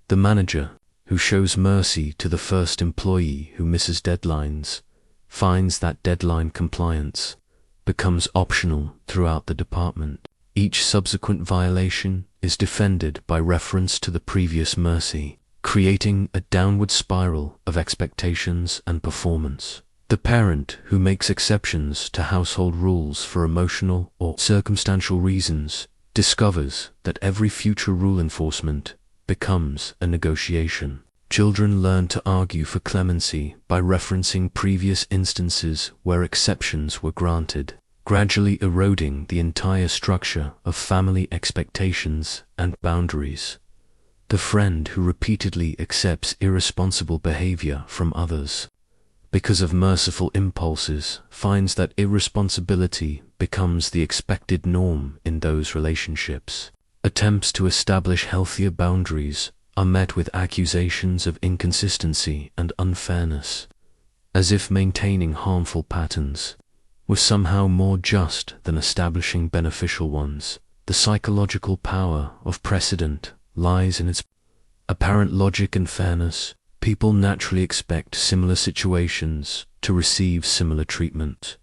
The manager who shows mercy to the first employee who misses deadlines finds that deadline compliance becomes optional throughout the department. Each subsequent violation is defended by reference to the previous mercy, creating a downward spiral of expectations and performance. The parent who makes exceptions to household rules for emotional or circumstantial reasons discovers that every future rule enforcement becomes a negotiation. Children learn to argue for clemency by referencing previous instances where exceptions were granted, gradually eroding the entire structure of family expectations and boundaries. The friend who repeatedly accepts irresponsible behavior from others because of merciful impulses finds that irresponsibility becomes the expected norm in those relationships. Attempts to establish healthier boundaries are met with accusations of inconsistency and unfairness, as if maintaining harmful patterns was somehow more just than establishing beneficial ones. The psychological power of precedent lies in its apparent logic and fairness. People naturally expect similar situations to receive similar treatment,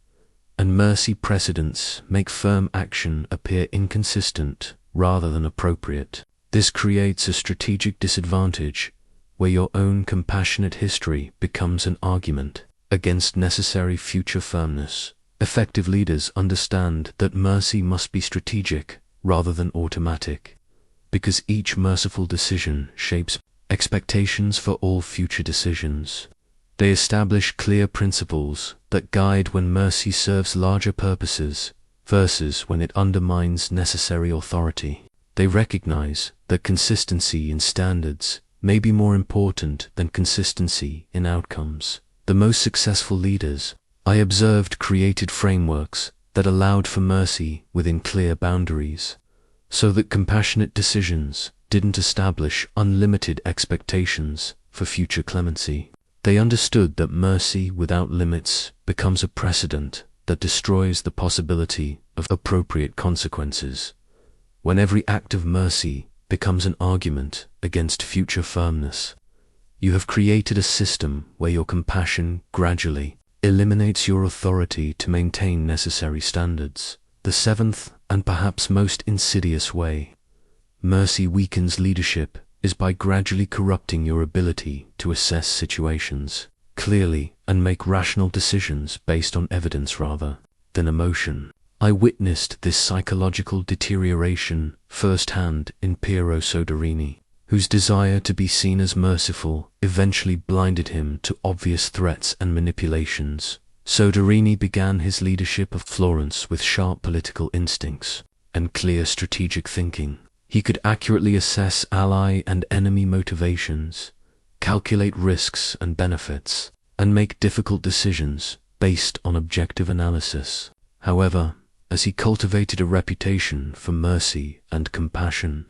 and mercy precedents make firm action appear inconsistent rather than appropriate. This creates a strategic disadvantage where your own compassionate history becomes an argument against necessary future firmness. Effective leaders understand that mercy must be strategic rather than automatic, because each merciful decision shapes expectations for all future decisions. They establish clear principles that guide when mercy serves larger purposes versus when it undermines necessary authority. They recognize that consistency in standards may be more important than consistency in outcomes. The most successful leaders I observed created frameworks that allowed for mercy within clear boundaries, so that compassionate decisions didn't establish unlimited expectations for future clemency. They understood that mercy without limits becomes a precedent that destroys the possibility of appropriate consequences. When every act of mercy becomes an argument against future firmness, you have created a system where your compassion gradually eliminates your authority to maintain necessary standards. The seventh, and perhaps most insidious way mercy weakens leadership is by gradually corrupting your ability to assess situations. clearly and make rational decisions based on evidence rather than emotion. I witnessed this psychological deterioration firsthand in Piero Soderini, whose desire to be seen as merciful eventually blinded him to obvious threats and manipulations. Soderini began his leadership of Florence with sharp political instincts and clear strategic thinking. He could accurately assess ally and enemy motivations, calculate risks and benefits, and make difficult decisions based on objective analysis. However, as he cultivated a reputation for mercy and compassion,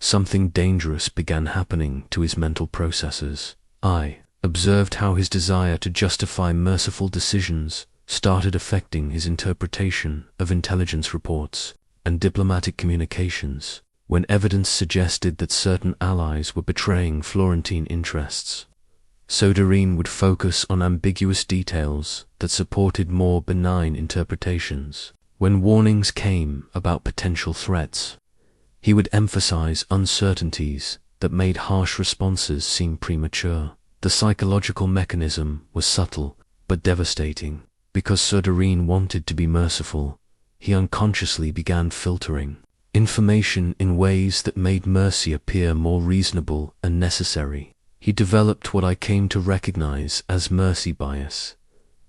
something dangerous began happening to his mental processes. I observed how his desire to justify merciful decisions started affecting his interpretation of intelligence reports and diplomatic communications, when evidence suggested that certain allies were betraying Florentine interests. Soderini would focus on ambiguous details that supported more benign interpretations. When warnings came about potential threats, he would emphasize uncertainties that made harsh responses seem premature. The psychological mechanism was subtle but devastating. Because Soderini wanted to be merciful, he unconsciously began filtering information in ways that made mercy appear more reasonable and necessary. He developed what I came to recognize as mercy bias,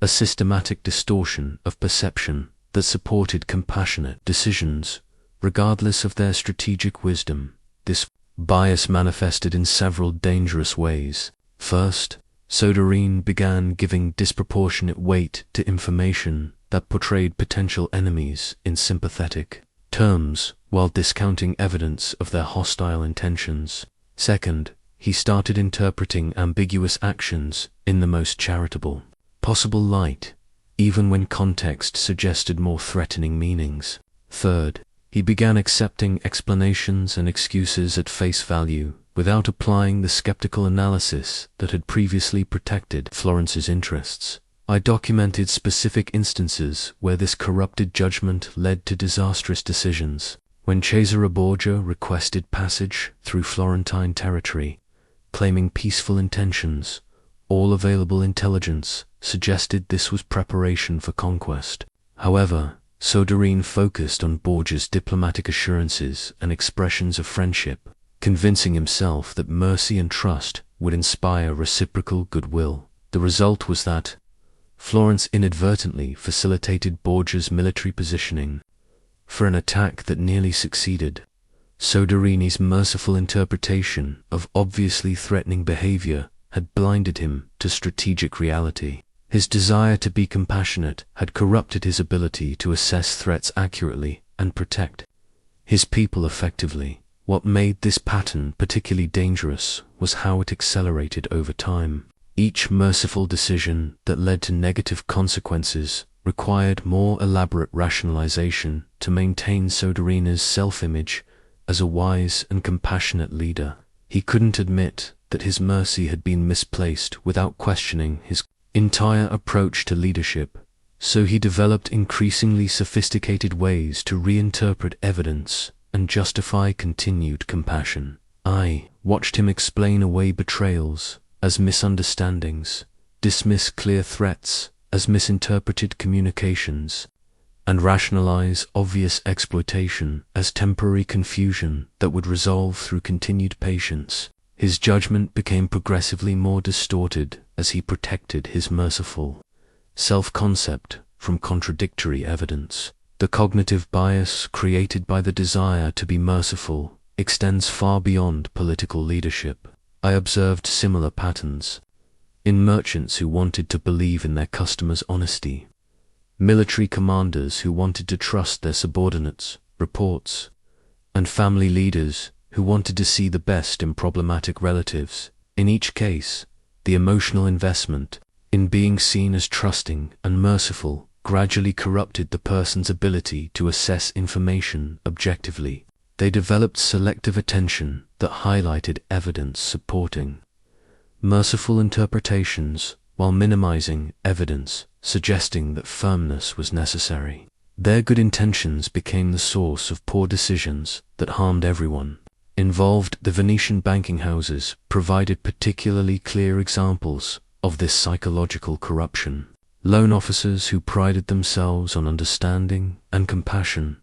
a systematic distortion of perception that supported compassionate decisions, regardless of their strategic wisdom. This bias manifested in several dangerous ways. First, Soderini began giving disproportionate weight to information that portrayed potential enemies in sympathetic terms, while discounting evidence of their hostile intentions. Second, he started interpreting ambiguous actions in the most charitable possible light, even when context suggested more threatening meanings. Third, he began accepting explanations and excuses at face value without applying the skeptical analysis that had previously protected Florence's interests. I documented specific instances where this corrupted judgment led to disastrous decisions. When Cesare Borgia requested passage through Florentine territory, claiming peaceful intentions, all available intelligence suggested this was preparation for conquest. However, Soderini focused on Borgia's diplomatic assurances and expressions of friendship, convincing himself that mercy and trust would inspire reciprocal goodwill. The result was that Florence inadvertently facilitated Borgia's military positioning for an attack that nearly succeeded. Soderini's merciful interpretation of obviously threatening behavior had blinded him to strategic reality. His desire to be compassionate had corrupted his ability to assess threats accurately and protect his people effectively. What made this pattern particularly dangerous was how it accelerated over time. Each merciful decision that led to negative consequences required more elaborate rationalization to maintain Soderini's self-image as a wise and compassionate leader. He couldn't admit that his mercy had been misplaced without questioning his entire approach to leadership, so he developed increasingly sophisticated ways to reinterpret evidence and justify continued compassion. I watched him explain away betrayals as misunderstandings, dismiss clear threats as misinterpreted communications, and rationalize obvious exploitation as temporary confusion that would resolve through continued patience. His judgment became progressively more distorted as he protected his merciful self-concept from contradictory evidence. The cognitive bias created by the desire to be merciful extends far beyond political leadership. I observed similar patterns in merchants who wanted to believe in their customers' honesty, military commanders who wanted to trust their subordinates' reports, and family leaders who wanted to see the best in problematic relatives. In each case, the emotional investment in being seen as trusting and merciful gradually corrupted the person's ability to assess information objectively. They developed selective attention that highlighted evidence supporting merciful interpretations while minimizing evidence suggesting that firmness was necessary. Their good intentions became the source of poor decisions that harmed everyone involved. The Venetian banking houses provided particularly clear examples of this psychological corruption. Loan officers who prided themselves on understanding and compassion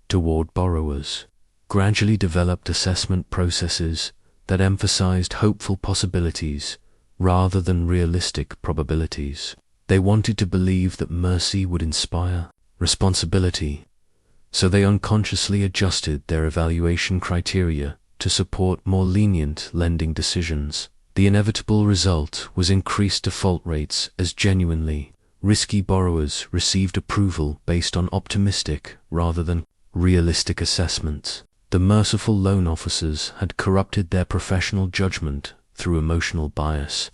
toward borrowers gradually developed assessment processes that emphasized hopeful possibilities rather than realistic probabilities. They wanted to believe that mercy would inspire responsibility, so they unconsciously adjusted their evaluation criteria to support more lenient lending decisions. The inevitable result was increased default rates as genuinely risky borrowers received approval based on optimistic rather than realistic assessments. The merciful loan officers had corrupted their professional judgment through emotional bias,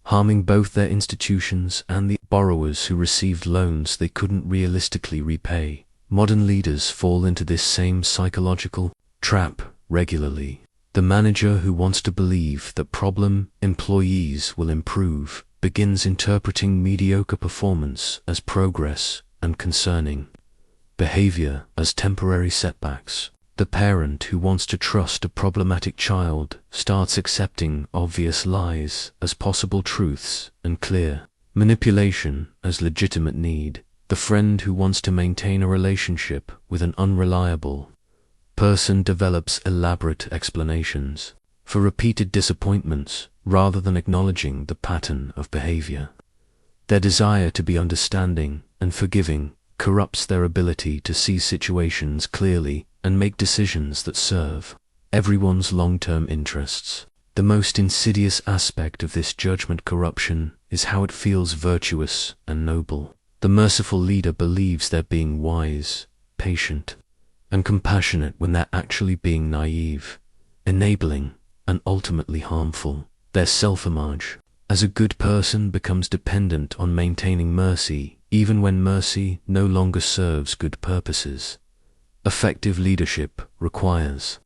harming both their institutions and the borrowers who received loans they couldn't realistically repay. Modern leaders fall into this same psychological trap regularly. The manager who wants to believe that problem employees will improve begins interpreting mediocre performance as progress and concerning behavior as temporary setbacks. The parent who wants to trust a problematic child starts accepting obvious lies as possible truths and clear manipulation as legitimate need. The friend who wants to maintain a relationship with an unreliable person develops elaborate explanations for repeated disappointments rather than acknowledging the pattern of behavior. Their desire to be understanding and forgiving corrupts their ability to see situations clearly and make decisions that serve everyone's long-term interests. The most insidious aspect of this judgment corruption is how it feels virtuous and noble. The merciful leader believes they're being wise, patient, and compassionate when they're actually being naive, enabling, and ultimately harmful. Their self-image as a good person becomes dependent on maintaining mercy, even when mercy no longer serves good purposes. Effective leadership requires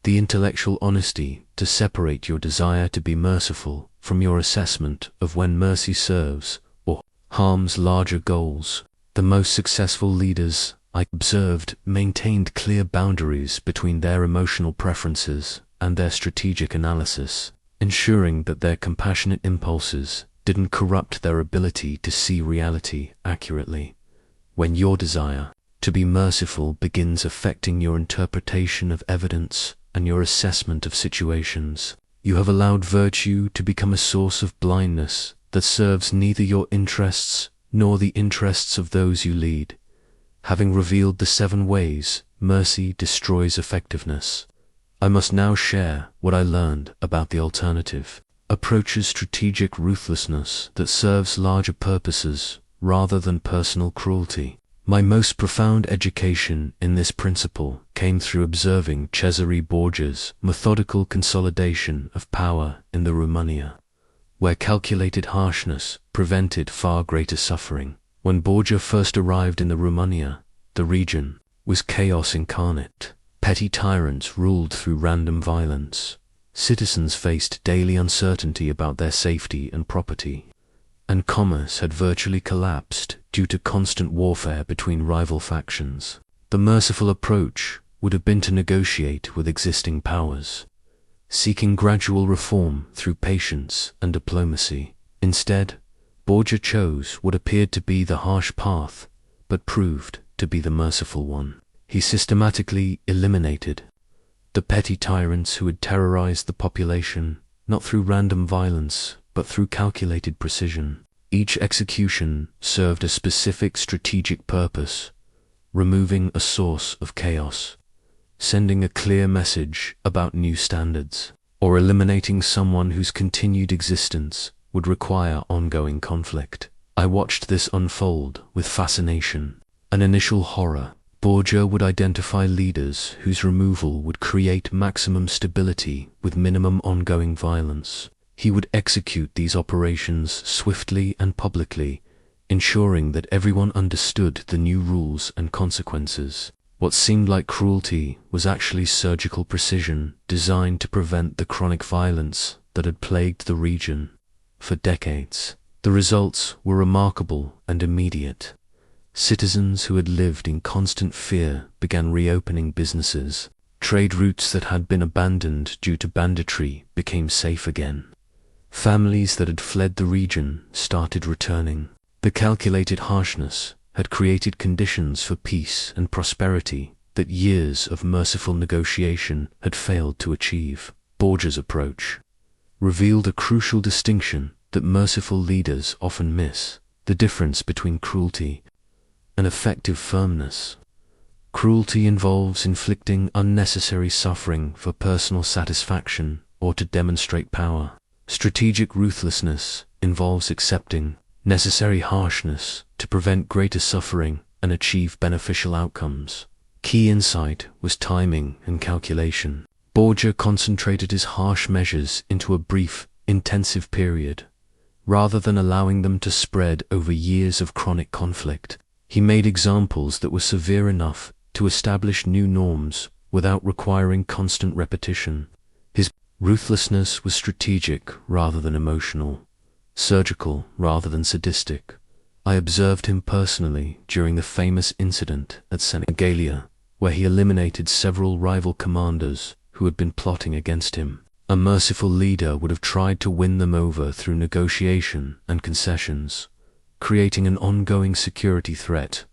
the intellectual honesty to separate your desire to be merciful from your assessment of when mercy serves or harms larger goals. The most successful leaders I observed maintained clear boundaries between their emotional preferences and their strategic analysis, ensuring that their compassionate impulses didn't corrupt their ability to see reality accurately. When your desire to be merciful begins affecting your interpretation of evidence and your assessment of situations, you have allowed virtue to become a source of blindness that serves neither your interests nor the interests of those you lead. Having revealed the 7 ways mercy destroys effectiveness, I must now share what I learned about the alternative. Approaches strategic ruthlessness that serves larger purposes rather than personal cruelty. My most profound education in this principle came through observing Cesare Borgia's methodical consolidation of power in the Romagna, where calculated harshness prevented far greater suffering. When Borgia first arrived in the Romagna, the region was chaos incarnate. Petty tyrants ruled through random violence. Citizens faced daily uncertainty about their safety and property, and commerce had virtually collapsed due to constant warfare between rival factions. The merciful approach would have been to negotiate with existing powers, seeking gradual reform through patience and diplomacy. Instead, Borgia chose what appeared to be the harsh path, but proved to be the merciful one. He systematically eliminated the petty tyrants who had terrorized the population, not through random violence, but through calculated precision. Each execution served a specific strategic purpose, removing a source of chaos, sending a clear message about new standards, or eliminating someone whose continued existence would require ongoing conflict. I watched this unfold with fascination. An initial horror. Borgia would identify leaders whose removal would create maximum stability with minimum ongoing violence. He would execute these operations swiftly and publicly, ensuring that everyone understood the new rules and consequences. What seemed like cruelty was actually surgical precision designed to prevent the chronic violence that had plagued the region for decades. The results were remarkable and immediate. Citizens who had lived in constant fear began reopening businesses. Trade routes that had been abandoned due to banditry became safe again. Families that had fled the region started returning. The calculated harshness had created conditions for peace and prosperity that years of merciful negotiation had failed to achieve. Borgia's approach revealed a crucial distinction that merciful leaders often miss: the difference between cruelty and effective firmness. Cruelty involves inflicting unnecessary suffering for personal satisfaction or to demonstrate power. Strategic ruthlessness involves accepting necessary harshness to prevent greater suffering and achieve beneficial outcomes. Key insight was timing and calculation. Borgia concentrated his harsh measures into a brief, intensive period, rather than allowing them to spread over years of chronic conflict. He made examples that were severe enough to establish new norms without requiring constant repetition. His ruthlessness was strategic rather than emotional, surgical rather than sadistic. I observed him personally during the famous incident at Senegalia, where he eliminated several rival commanders who had been plotting against him. A merciful leader would have tried to win them over through negotiation and concessions, creating an ongoing security threat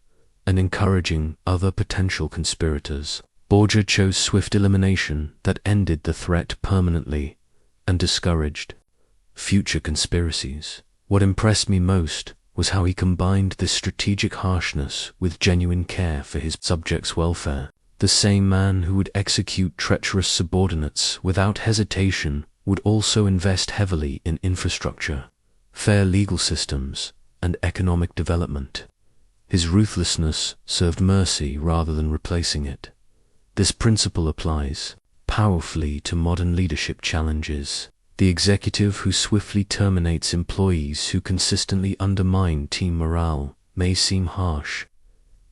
and encouraging other potential conspirators. Borgia chose swift elimination that ended the threat permanently and discouraged future conspiracies. What impressed me most was how he combined this strategic harshness with genuine care for his subjects' welfare. The same man who would execute treacherous subordinates without hesitation would also invest heavily in infrastructure, fair legal systems, and economic development. His ruthlessness served mercy rather than replacing it. This principle applies powerfully to modern leadership challenges. The executive who swiftly terminates employees who consistently undermine team morale may seem harsh,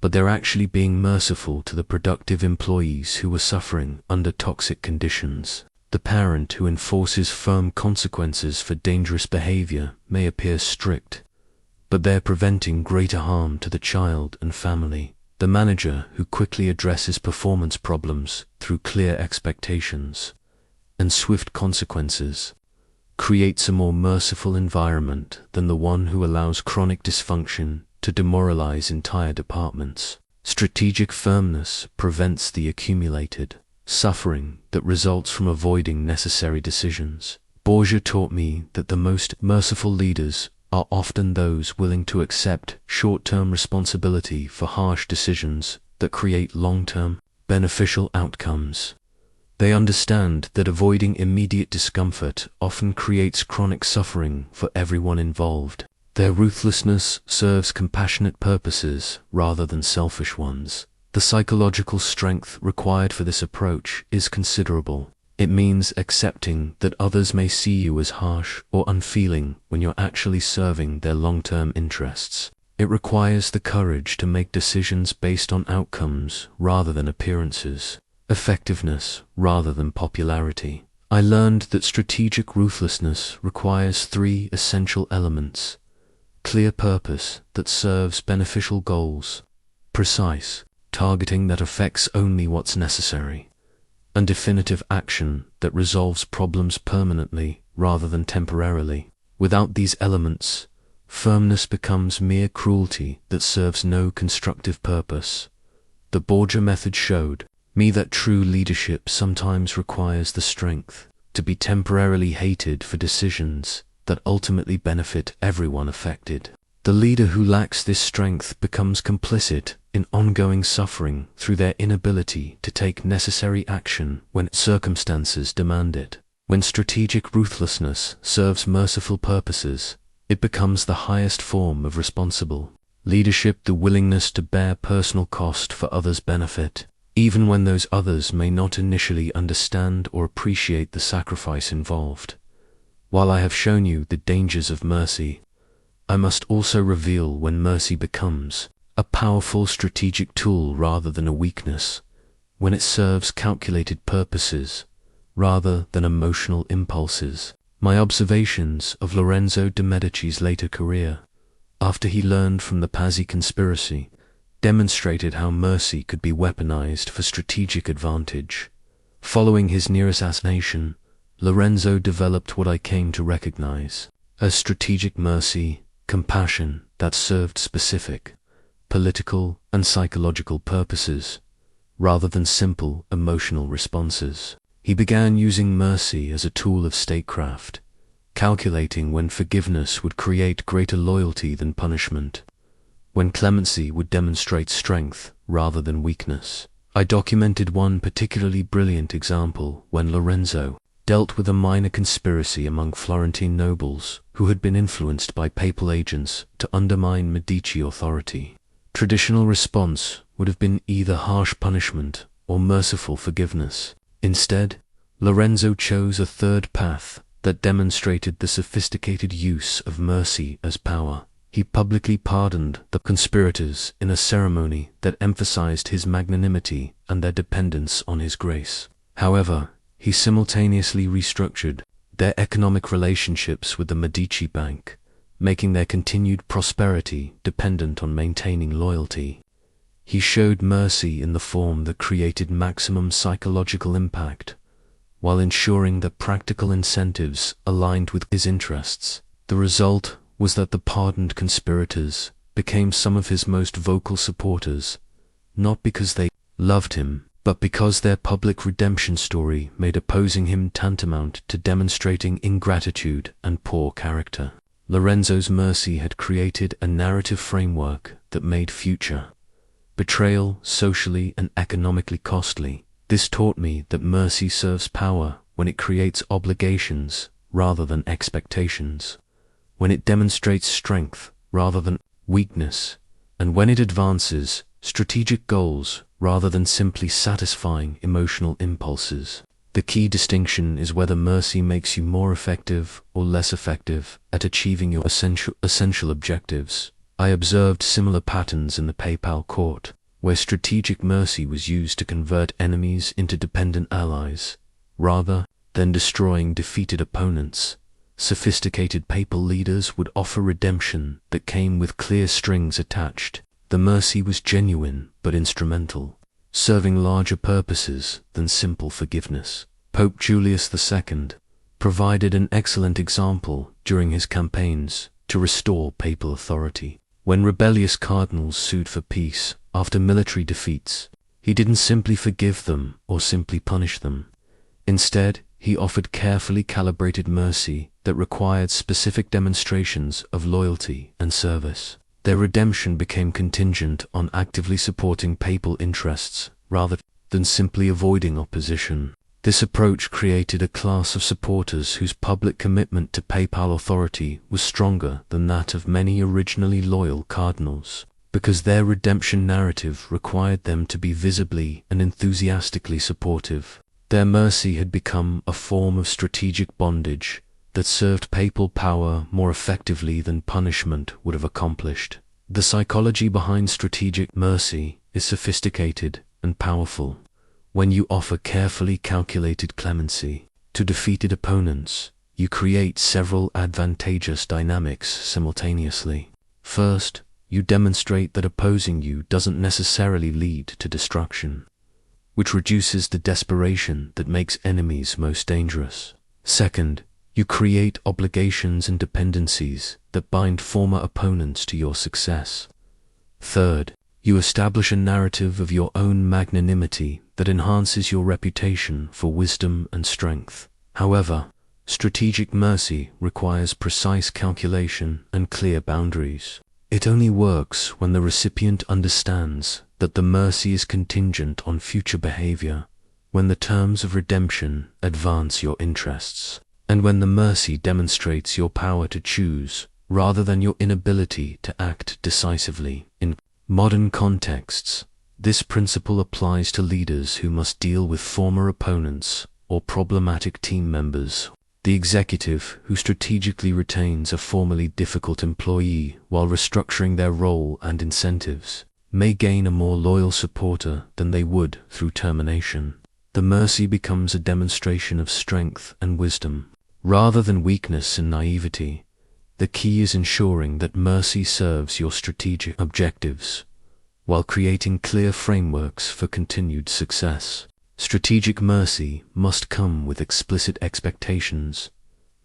but they're actually being merciful to the productive employees who were suffering under toxic conditions. The parent who enforces firm consequences for dangerous behavior may appear strict, but they're preventing greater harm to the child and family. The manager who quickly addresses performance problems through clear expectations and swift consequences creates a more merciful environment than the one who allows chronic dysfunction to demoralize entire departments. Strategic firmness prevents the accumulated suffering that results from avoiding necessary decisions. Borgia taught me that the most merciful leaders are often those willing to accept short-term responsibility for harsh decisions that create long-term, beneficial outcomes. They understand that avoiding immediate discomfort often creates chronic suffering for everyone involved. Their ruthlessness serves compassionate purposes rather than selfish ones. The psychological strength required for this approach is considerable. It means accepting that others may see you as harsh or unfeeling when you're actually serving their long-term interests. It requires the courage to make decisions based on outcomes rather than appearances, effectiveness rather than popularity. I learned that strategic ruthlessness requires 3 essential elements: clear purpose that serves beneficial goals, precise targeting that affects only what's necessary, and definitive action that resolves problems permanently rather than temporarily. Without these elements, firmness becomes mere cruelty that serves no constructive purpose. The Borgia method showed me that true leadership sometimes requires the strength to be temporarily hated for decisions that ultimately benefit everyone affected. The leader who lacks this strength becomes complicit in ongoing suffering through their inability to take necessary action when circumstances demand it. When strategic ruthlessness serves merciful purposes, it becomes the highest form of responsible leadership, the willingness to bear personal cost for others' benefit, even when those others may not initially understand or appreciate the sacrifice involved. While I have shown you the dangers of mercy, I must also reveal when mercy becomes a powerful strategic tool rather than a weakness, when it serves calculated purposes rather than emotional impulses. My observations of Lorenzo de' Medici's later career, after he learned from the Pazzi conspiracy, demonstrated how mercy could be weaponized for strategic advantage. Following his near assassination, Lorenzo developed what I came to recognize as strategic mercy, compassion that served specific political and psychological purposes, rather than simple emotional responses. He began using mercy as a tool of statecraft, calculating when forgiveness would create greater loyalty than punishment, when clemency would demonstrate strength rather than weakness. I documented one particularly brilliant example when Lorenzo dealt with a minor conspiracy among Florentine nobles who had been influenced by papal agents to undermine Medici authority. Traditional response would have been either harsh punishment or merciful forgiveness. Instead, Lorenzo chose a third path that demonstrated the sophisticated use of mercy as power. He publicly pardoned the conspirators in a ceremony that emphasized his magnanimity and their dependence on his grace. However, he simultaneously restructured their economic relationships with the Medici Bank, making their continued prosperity dependent on maintaining loyalty. He showed mercy in the form that created maximum psychological impact, while ensuring that practical incentives aligned with his interests. The result was that the pardoned conspirators became some of his most vocal supporters, not because they loved him, but because their public redemption story made opposing him tantamount to demonstrating ingratitude and poor character. Lorenzo's mercy had created a narrative framework that made future betrayal socially and economically costly. This taught me that mercy serves power when it creates obligations rather than expectations, when it demonstrates strength rather than weakness, and when it advances strategic goals rather than simply satisfying emotional impulses. The key distinction is whether mercy makes you more effective or less effective at achieving your essential objectives. I observed similar patterns in the papal court, where strategic mercy was used to convert enemies into dependent allies, rather than destroying defeated opponents. Sophisticated papal leaders would offer redemption that came with clear strings attached. The mercy was genuine but instrumental, serving larger purposes than simple forgiveness. Pope Julius II provided an excellent example during his campaigns to restore papal authority. When rebellious cardinals sued for peace after military defeats, he didn't simply forgive them or simply punish them. Instead, he offered carefully calibrated mercy that required specific demonstrations of loyalty and service. Their redemption became contingent on actively supporting papal interests rather than simply avoiding opposition. This approach created a class of supporters whose public commitment to papal authority was stronger than that of many originally loyal cardinals, because their redemption narrative required them to be visibly and enthusiastically supportive. Their mercy had become a form of strategic bondage that served papal power more effectively than punishment would have accomplished. The psychology behind strategic mercy is sophisticated and powerful. When you offer carefully calculated clemency to defeated opponents, you create several advantageous dynamics simultaneously. First, you demonstrate that opposing you doesn't necessarily lead to destruction, which reduces the desperation that makes enemies most dangerous. Second, you create obligations and dependencies that bind former opponents to your success. Third, you establish a narrative of your own magnanimity that enhances your reputation for wisdom and strength. However, strategic mercy requires precise calculation and clear boundaries. It only works when the recipient understands that the mercy is contingent on future behavior, when the terms of redemption advance your interests, and when the mercy demonstrates your power to choose rather than your inability to act decisively. In modern contexts, this principle applies to leaders who must deal with former opponents or problematic team members. The executive who strategically retains a formerly difficult employee while restructuring their role and incentives may gain a more loyal supporter than they would through termination. The mercy becomes a demonstration of strength and wisdom, rather than weakness and naivety. The key is ensuring that mercy serves your strategic objectives, while creating clear frameworks for continued success. Strategic mercy must come with explicit expectations,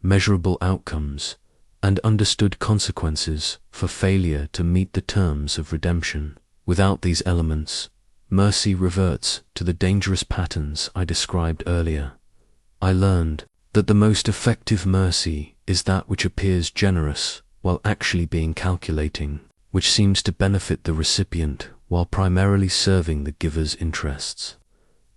measurable outcomes, and understood consequences for failure to meet the terms of redemption. Without these elements, mercy reverts to the dangerous patterns I described earlier. I learned that the most effective mercy is that which appears generous while actually being calculating, which seems to benefit the recipient while primarily serving the giver's interests,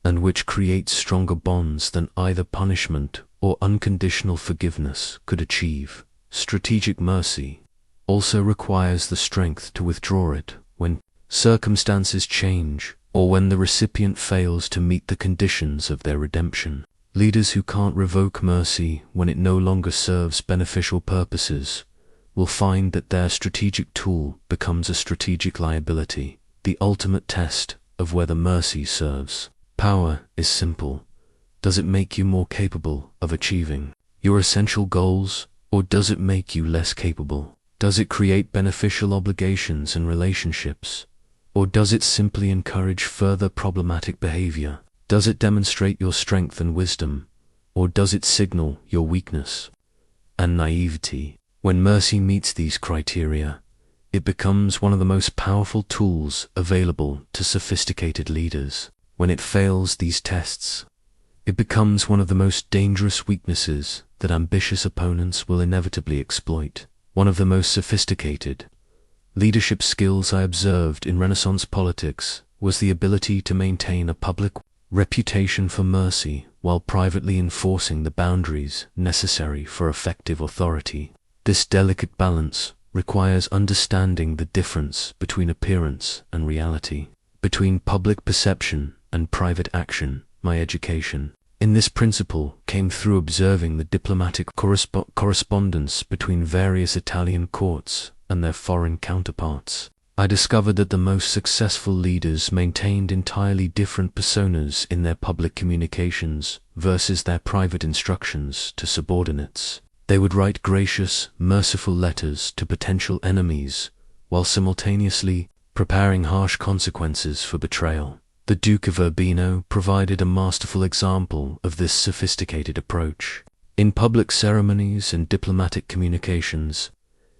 and which creates stronger bonds than either punishment or unconditional forgiveness could achieve. Strategic mercy also requires the strength to withdraw it when circumstances change or when the recipient fails to meet the conditions of their redemption. Leaders who can't revoke mercy when it no longer serves beneficial purposes will find that their strategic tool becomes a strategic liability. The ultimate test of whether mercy serves power is simple. Does it make you more capable of achieving your essential goals, or does it make you less capable? Does it create beneficial obligations and relationships, or does it simply encourage further problematic behavior? Does it demonstrate your strength and wisdom, or does it signal your weakness and naivety? When mercy meets these criteria, it becomes one of the most powerful tools available to sophisticated leaders. When it fails these tests, it becomes one of the most dangerous weaknesses that ambitious opponents will inevitably exploit. One of the most sophisticated leadership skills I observed in Renaissance politics was the ability to maintain a public reputation for mercy while privately enforcing the boundaries necessary for effective authority. This delicate balance requires understanding the difference between appearance and reality, between public perception and private action. My education in this principle came through observing the diplomatic correspondence between various Italian courts and their foreign counterparts. I discovered that the most successful leaders maintained entirely different personas in their public communications versus their private instructions to subordinates. They would write gracious, merciful letters to potential enemies while simultaneously preparing harsh consequences for betrayal. The Duke of Urbino provided a masterful example of this sophisticated approach. In public ceremonies and diplomatic communications,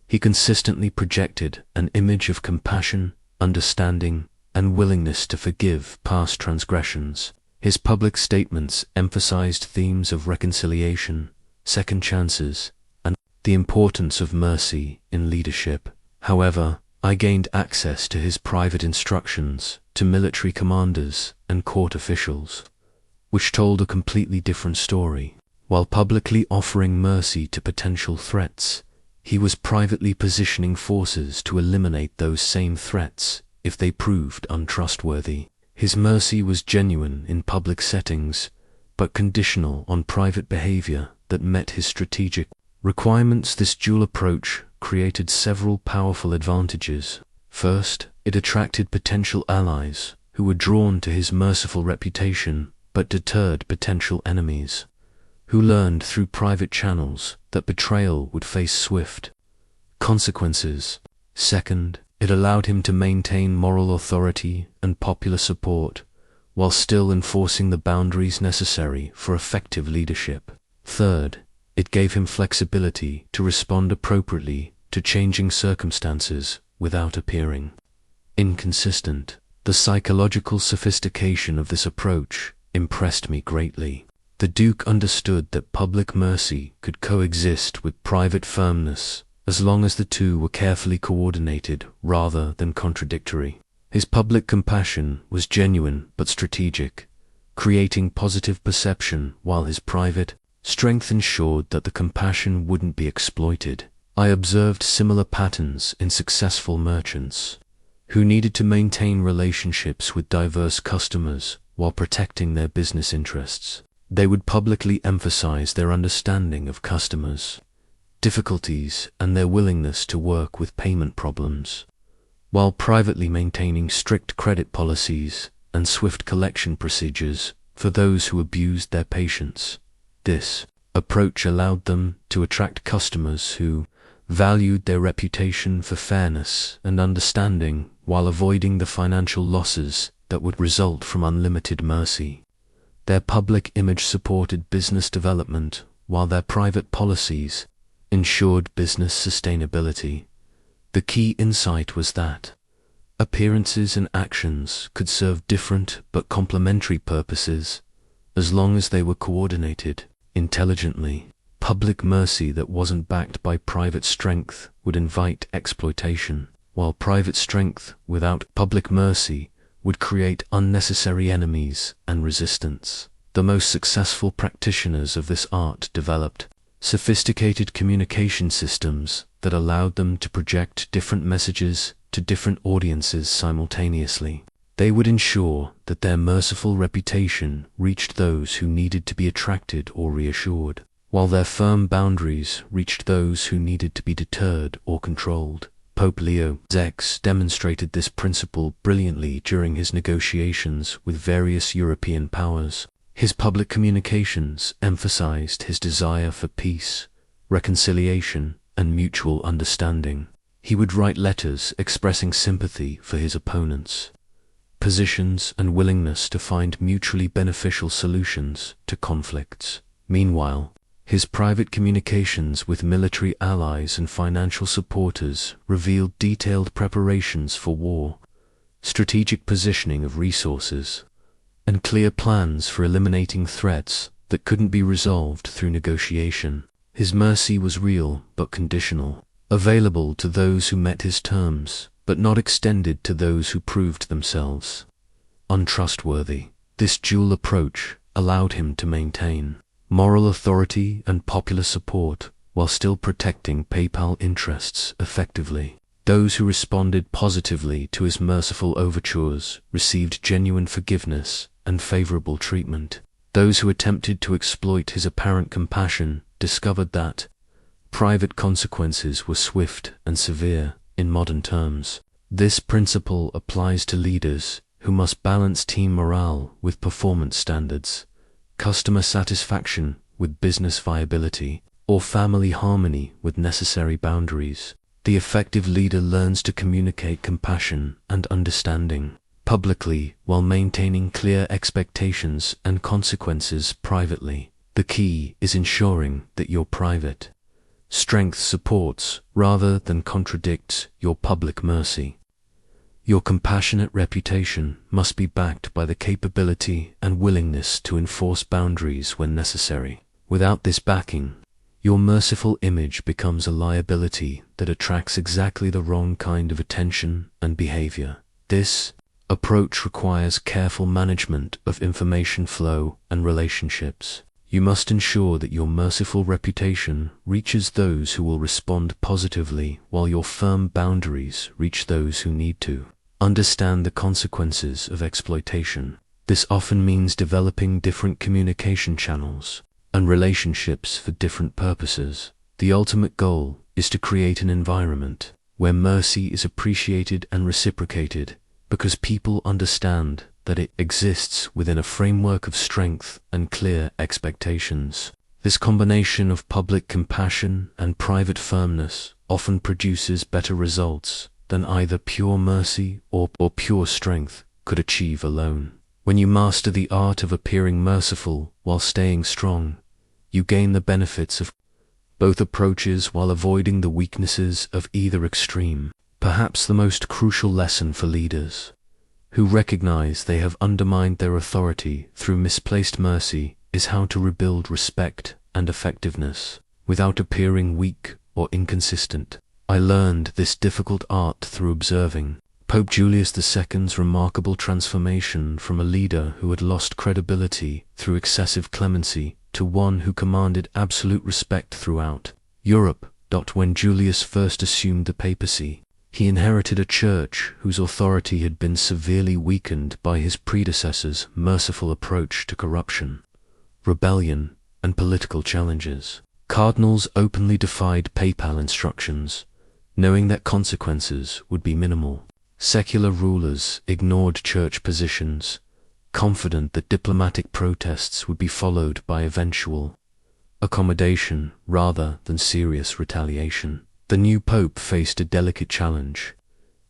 he consistently projected an image of compassion, understanding, and willingness to forgive past transgressions. His public statements emphasized themes of reconciliation, second chances, and the importance of mercy in leadership. However, I gained access to his private instructions to military commanders and court officials, which told a completely different story. While publicly offering mercy to potential threats, he was privately positioning forces to eliminate those same threats if they proved untrustworthy. His mercy was genuine in public settings, but conditional on private behavior that met his strategic requirements. This dual approach created several powerful advantages. First, it attracted potential allies who were drawn to his merciful reputation, but deterred potential enemies who learned through private channels that betrayal would face swift consequences. Second, it allowed him to maintain moral authority and popular support while still enforcing the boundaries necessary for effective leadership. Third, it gave him flexibility to respond appropriately to changing circumstances without appearing inconsistent. The psychological sophistication of this approach impressed me greatly. The Duke understood that public mercy could coexist with private firmness as long as the two were carefully coordinated rather than contradictory. His public compassion was genuine but strategic, creating positive perception, while his private strength ensured that the compassion wouldn't be exploited. I observed similar patterns in successful merchants who needed to maintain relationships with diverse customers while protecting their business interests. They would publicly emphasize their understanding of customers' difficulties and their willingness to work with payment problems, while privately maintaining strict credit policies and swift collection procedures for those who abused their patience. This approach allowed them to attract customers who valued their reputation for fairness and understanding while avoiding the financial losses that would result from unlimited mercy. Their public image supported business development, while their private policies ensured business sustainability. The key insight was that appearances and actions could serve different but complementary purposes as long as they were coordinated intelligently. Public mercy that wasn't backed by private strength would invite exploitation, while private strength without public mercy would create unnecessary enemies and resistance. The most successful practitioners of this art developed sophisticated communication systems that allowed them to project different messages to different audiences simultaneously. They would ensure that their merciful reputation reached those who needed to be attracted or reassured, while their firm boundaries reached those who needed to be deterred or controlled. Pope Leo X demonstrated this principle brilliantly during his negotiations with various European powers. His public communications emphasized his desire for peace, reconciliation, and mutual understanding. He would write letters expressing sympathy for his opponents' positions and willingness to find mutually beneficial solutions to conflicts. Meanwhile, his private communications with military allies and financial supporters revealed detailed preparations for war, strategic positioning of resources, and clear plans for eliminating threats that couldn't be resolved through negotiation. His mercy was real but conditional, available to those who met his terms, but not extended to those who proved themselves untrustworthy. This dual approach allowed him to maintain moral authority and popular support while still protecting papal interests effectively. Those who responded positively to his merciful overtures received genuine forgiveness and favorable treatment. Those who attempted to exploit his apparent compassion discovered that private consequences were swift and severe. In modern terms, this principle applies to leaders who must balance team morale with performance standards, customer satisfaction with business viability, or family harmony with necessary boundaries. The effective leader learns to communicate compassion and understanding publicly while maintaining clear expectations and consequences privately. The key is ensuring that your private strength supports rather than contradicts your public mercy. Your compassionate reputation must be backed by the capability and willingness to enforce boundaries when necessary. Without this backing, your merciful image becomes a liability that attracts exactly the wrong kind of attention and behavior. This approach requires careful management of information flow and relationships. You must ensure that your merciful reputation reaches those who will respond positively, while your firm boundaries reach those who need to understand the consequences of exploitation. This often means developing different communication channels and relationships for different purposes. The ultimate goal is to create an environment where mercy is appreciated and reciprocated, because people understand that it exists within a framework of strength and clear expectations. This combination of public compassion and private firmness often produces better results than either pure mercy or pure strength could achieve alone. When you master the art of appearing merciful while staying strong, you gain the benefits of both approaches while avoiding the weaknesses of either extreme. Perhaps the most crucial lesson for leaders who recognize they have undermined their authority through misplaced mercy is how to rebuild respect and effectiveness without appearing weak or inconsistent. I learned this difficult art through observing Pope Julius II's remarkable transformation from a leader who had lost credibility through excessive clemency to one who commanded absolute respect throughout Europe. When Julius first assumed the papacy, he inherited a church whose authority had been severely weakened by his predecessor's merciful approach to corruption, rebellion, and political challenges. Cardinals openly defied papal instructions, knowing that consequences would be minimal. Secular rulers ignored church positions, confident that diplomatic protests would be followed by eventual accommodation rather than serious retaliation. The new pope faced a delicate challenge.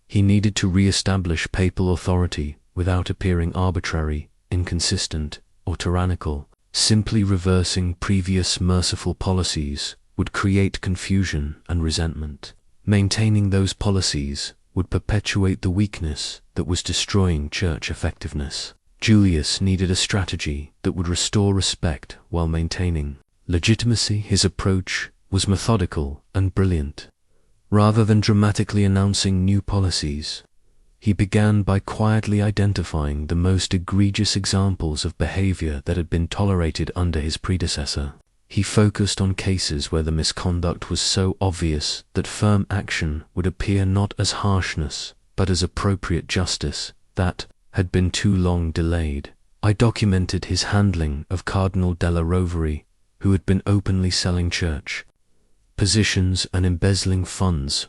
He needed to re-establish papal authority without appearing arbitrary, inconsistent, or tyrannical. Simply reversing previous merciful policies would create confusion and resentment. Maintaining those policies would perpetuate the weakness that was destroying church effectiveness. Julius needed a strategy that would restore respect while maintaining legitimacy. His approach was methodical and brilliant. Rather than dramatically announcing new policies, he began by quietly identifying the most egregious examples of behavior that had been tolerated under his predecessor. He focused on cases where the misconduct was so obvious that firm action would appear not as harshness, but as appropriate justice that had been too long delayed. I documented his handling of Cardinal della Rovere, who had been openly selling church positions and embezzling funds,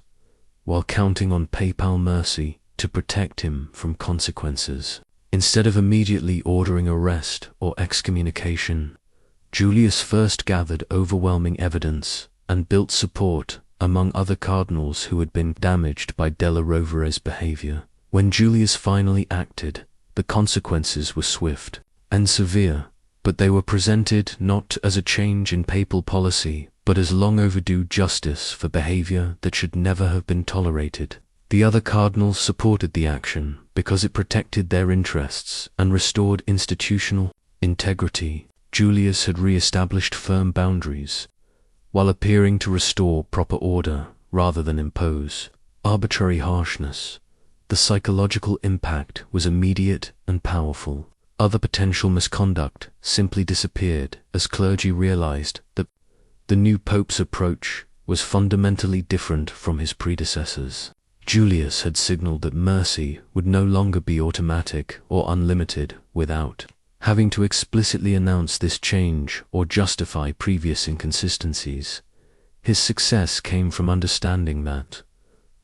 while counting on papal mercy to protect him from consequences. Instead of immediately ordering arrest or excommunication, Julius first gathered overwhelming evidence and built support among other cardinals who had been damaged by della Rovere's behavior. When Julius finally acted, the consequences were swift and severe, but they were presented not as a change in papal policy, but as long overdue justice for behavior that should never have been tolerated. The other cardinals supported the action because it protected their interests and restored institutional integrity. Julius had re-established firm boundaries, while appearing to restore proper order rather than impose arbitrary harshness. The psychological impact was immediate and powerful. Other potential misconduct simply disappeared as clergy realized that the new pope's approach was fundamentally different from his predecessors. Julius had signaled that mercy would no longer be automatic or unlimited without having to explicitly announce this change or justify previous inconsistencies. His success came from understanding that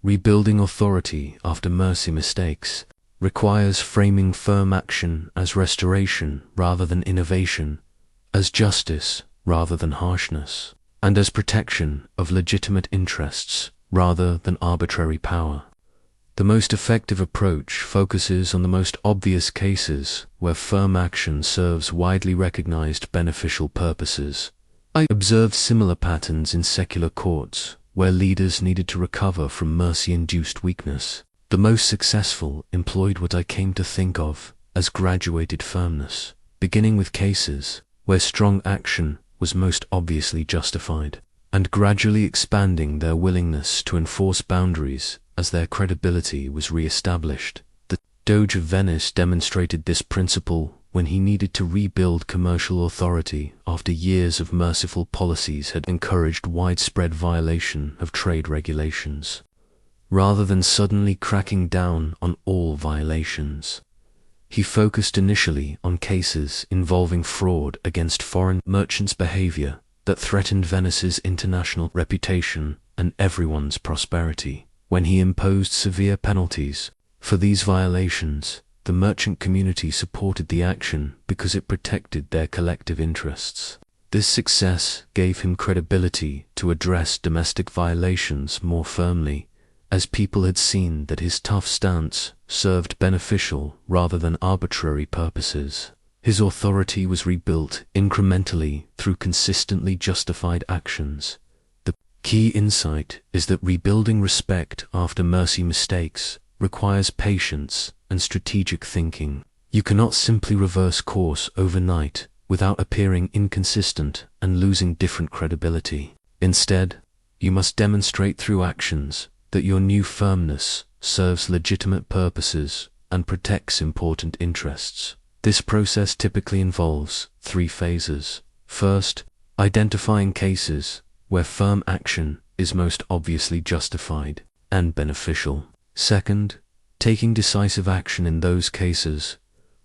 rebuilding authority after mercy mistakes requires framing firm action as restoration rather than innovation, as justice rather than harshness, and as protection of legitimate interests rather than arbitrary power. The most effective approach focuses on the most obvious cases where firm action serves widely recognized beneficial purposes. I observed similar patterns in secular courts, where leaders needed to recover from mercy-induced weakness. The most successful employed what I came to think of as graduated firmness, beginning with cases where strong action was most obviously justified, and gradually expanding their willingness to enforce boundaries as their credibility was re-established. The Doge of Venice demonstrated this principle when he needed to rebuild commercial authority after years of merciful policies had encouraged widespread violation of trade regulations. Rather than suddenly cracking down on all violations, he focused initially on cases involving fraud against foreign merchants' behavior that threatened Venice's international reputation and everyone's prosperity. When he imposed severe penalties for these violations, the merchant community supported the action because it protected their collective interests. This success gave him credibility to address domestic violations more firmly, as people had seen that his tough stance served beneficial rather than arbitrary purposes. His authority was rebuilt incrementally through consistently justified actions. The key insight is that rebuilding respect after mercy mistakes requires patience and strategic thinking. You cannot simply reverse course overnight without appearing inconsistent and losing different credibility. Instead, you must demonstrate through actions that your new firmness serves legitimate purposes and protects important interests. This process typically involves 3 phases. First, identifying cases where firm action is most obviously justified and beneficial. Second, taking decisive action in those cases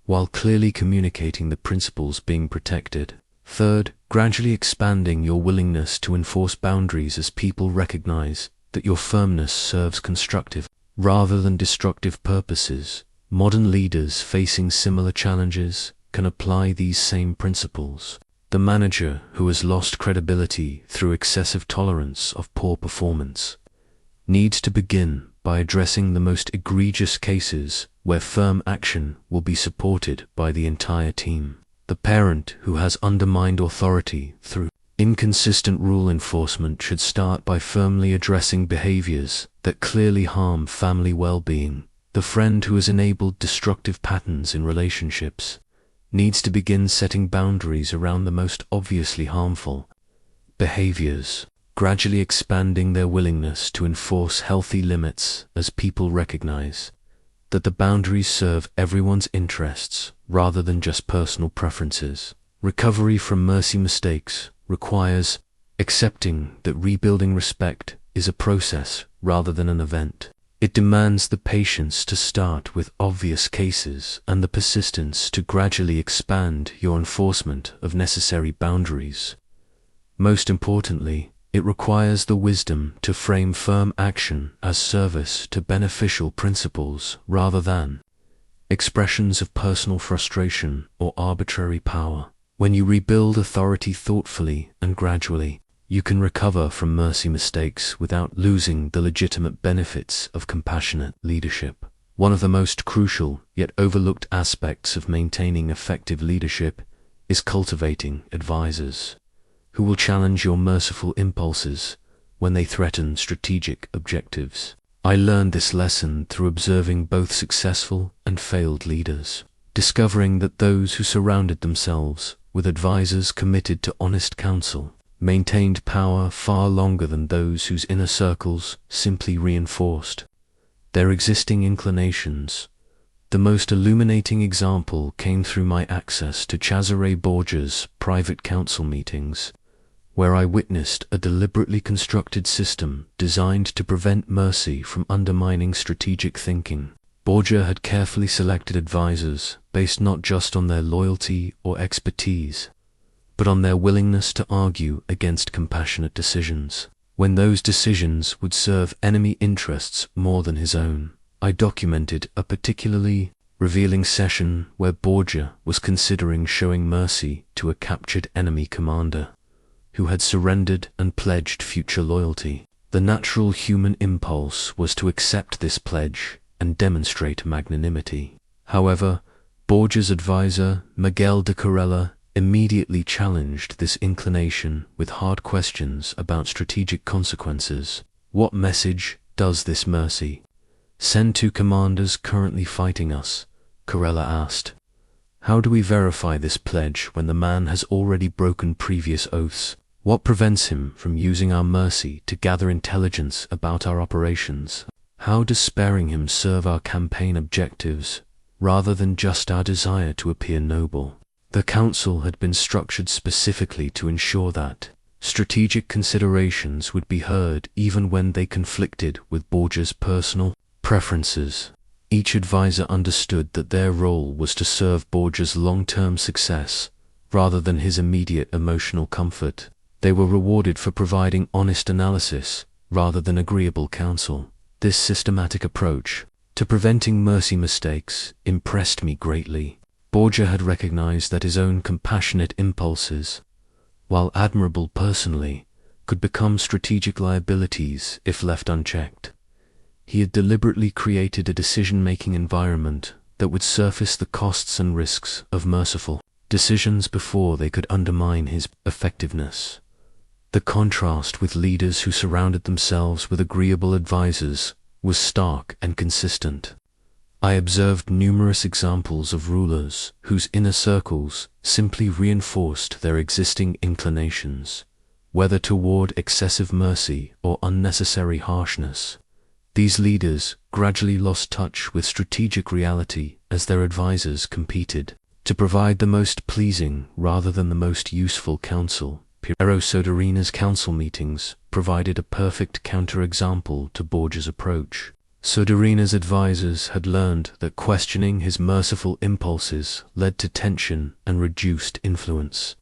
while clearly communicating the principles being protected. Third, gradually expanding your willingness to enforce boundaries as people recognize that your firmness serves constructive rather than destructive purposes. Modern leaders facing similar challenges can apply these same principles. The manager who has lost credibility through excessive tolerance of poor performance needs to begin by addressing the most egregious cases where firm action will be supported by the entire team. The parent who has undermined authority through inconsistent rule enforcement should start by firmly addressing behaviors that clearly harm family well-being. The friend who has enabled destructive patterns in relationships needs to begin setting boundaries around the most obviously harmful behaviors, gradually expanding their willingness to enforce healthy limits as people recognize that the boundaries serve everyone's interests rather than just personal preferences. Recovery from mercy mistakes requires accepting that rebuilding respect is a process rather than an event. It demands the patience to start with obvious cases and the persistence to gradually expand your enforcement of necessary boundaries. Most importantly, it requires the wisdom to frame firm action as service to beneficial principles rather than expressions of personal frustration or arbitrary power. When you rebuild authority thoughtfully and gradually, you can recover from mercy mistakes without losing the legitimate benefits of compassionate leadership. One of the most crucial yet overlooked aspects of maintaining effective leadership is cultivating advisors who will challenge your merciful impulses when they threaten strategic objectives. I learned this lesson through observing both successful and failed leaders, discovering that those who surrounded themselves with advisors committed to honest counsel maintained power far longer than those whose inner circles simply reinforced their existing inclinations. The most illuminating example came through my access to Cesare Borgia's private council meetings, where I witnessed a deliberately constructed system designed to prevent mercy from undermining strategic thinking. Borgia had carefully selected advisors based not just on their loyalty or expertise, but on their willingness to argue against compassionate decisions, when those decisions would serve enemy interests more than his own. I documented a particularly revealing session where Borgia was considering showing mercy to a captured enemy commander who had surrendered and pledged future loyalty. The natural human impulse was to accept this pledge and demonstrate magnanimity. However, Borgia's advisor, Miguel de Corella, immediately challenged this inclination with hard questions about strategic consequences. What message does this mercy send to commanders currently fighting us? Corella asked. How do we verify this pledge when the man has already broken previous oaths? What prevents him from using our mercy to gather intelligence about our operations? How does sparing him serve our campaign objectives rather than just our desire to appear noble? The council had been structured specifically to ensure that strategic considerations would be heard even when they conflicted with Borgia's personal preferences. Each advisor understood that their role was to serve Borgia's long-term success rather than his immediate emotional comfort. They were rewarded for providing honest analysis rather than agreeable counsel. This systematic approach to preventing mercy mistakes impressed me greatly. Borgia had recognized that his own compassionate impulses, while admirable personally, could become strategic liabilities if left unchecked. He had deliberately created a decision-making environment that would surface the costs and risks of merciful decisions before they could undermine his effectiveness. The contrast with leaders who surrounded themselves with agreeable advisors was stark and consistent. I observed numerous examples of rulers whose inner circles simply reinforced their existing inclinations, whether toward excessive mercy or unnecessary harshness. These leaders gradually lost touch with strategic reality as their advisors competed to provide the most pleasing rather than the most useful counsel. Piero Soderina's council meetings provided a perfect counterexample to Borgia's approach. Soderina's advisors had learned that questioning his merciful impulses led to tension and reduced influence,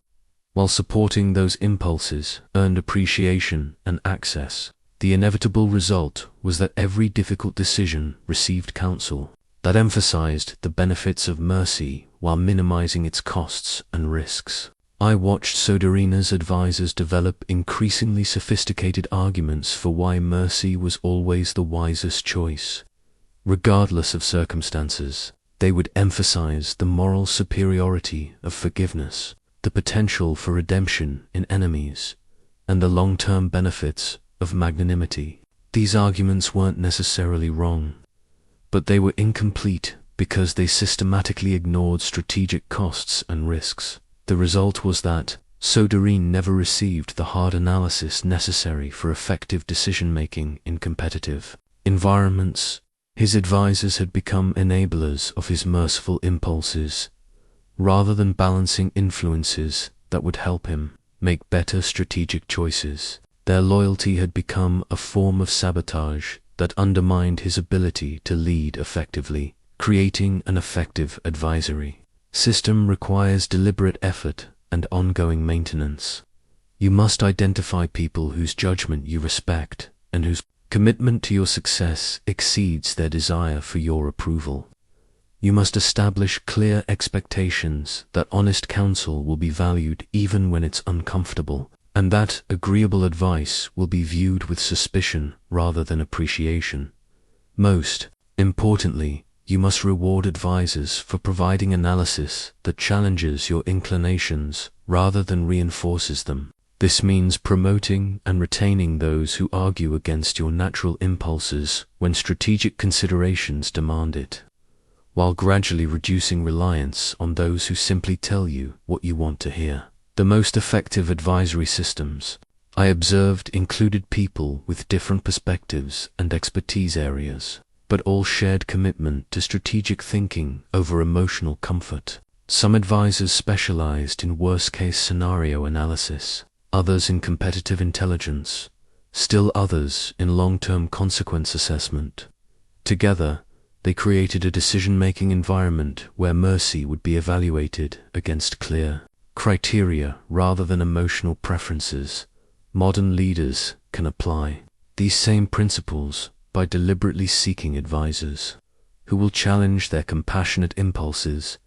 while supporting those impulses earned appreciation and access. The inevitable result was that every difficult decision received counsel that emphasized the benefits of mercy while minimizing its costs and risks. I watched Soderina's advisors develop increasingly sophisticated arguments for why mercy was always the wisest choice, regardless of circumstances. They would emphasize the moral superiority of forgiveness, the potential for redemption in enemies, and the long-term benefits of magnanimity. These arguments weren't necessarily wrong, but they were incomplete because they systematically ignored strategic costs and risks. The result was that Soderin never received the hard analysis necessary for effective decision-making in competitive environments. His advisors had become enablers of his merciful impulses, rather than balancing influences that would help him make better strategic choices. Their loyalty had become a form of sabotage that undermined his ability to lead effectively. Creating an effective advisory system requires deliberate effort and ongoing maintenance. You must identify people whose judgment you respect and whose commitment to your success exceeds their desire for your approval. You must establish clear expectations that honest counsel will be valued even when it's uncomfortable, and that agreeable advice will be viewed with suspicion rather than appreciation. Most importantly, you must reward advisors for providing analysis that challenges your inclinations rather than reinforces them. This means promoting and retaining those who argue against your natural impulses when strategic considerations demand it, while gradually reducing reliance on those who simply tell you what you want to hear. The most effective advisory systems I observed included people with different perspectives and expertise areas, but all shared commitment to strategic thinking over emotional comfort. Some advisors specialized in worst-case scenario analysis, others in competitive intelligence, still others in long-term consequence assessment. Together, they created a decision-making environment where mercy would be evaluated against clear criteria rather than emotional preferences. Modern leaders can apply these same principles by deliberately seeking advisors who will challenge their compassionate impulses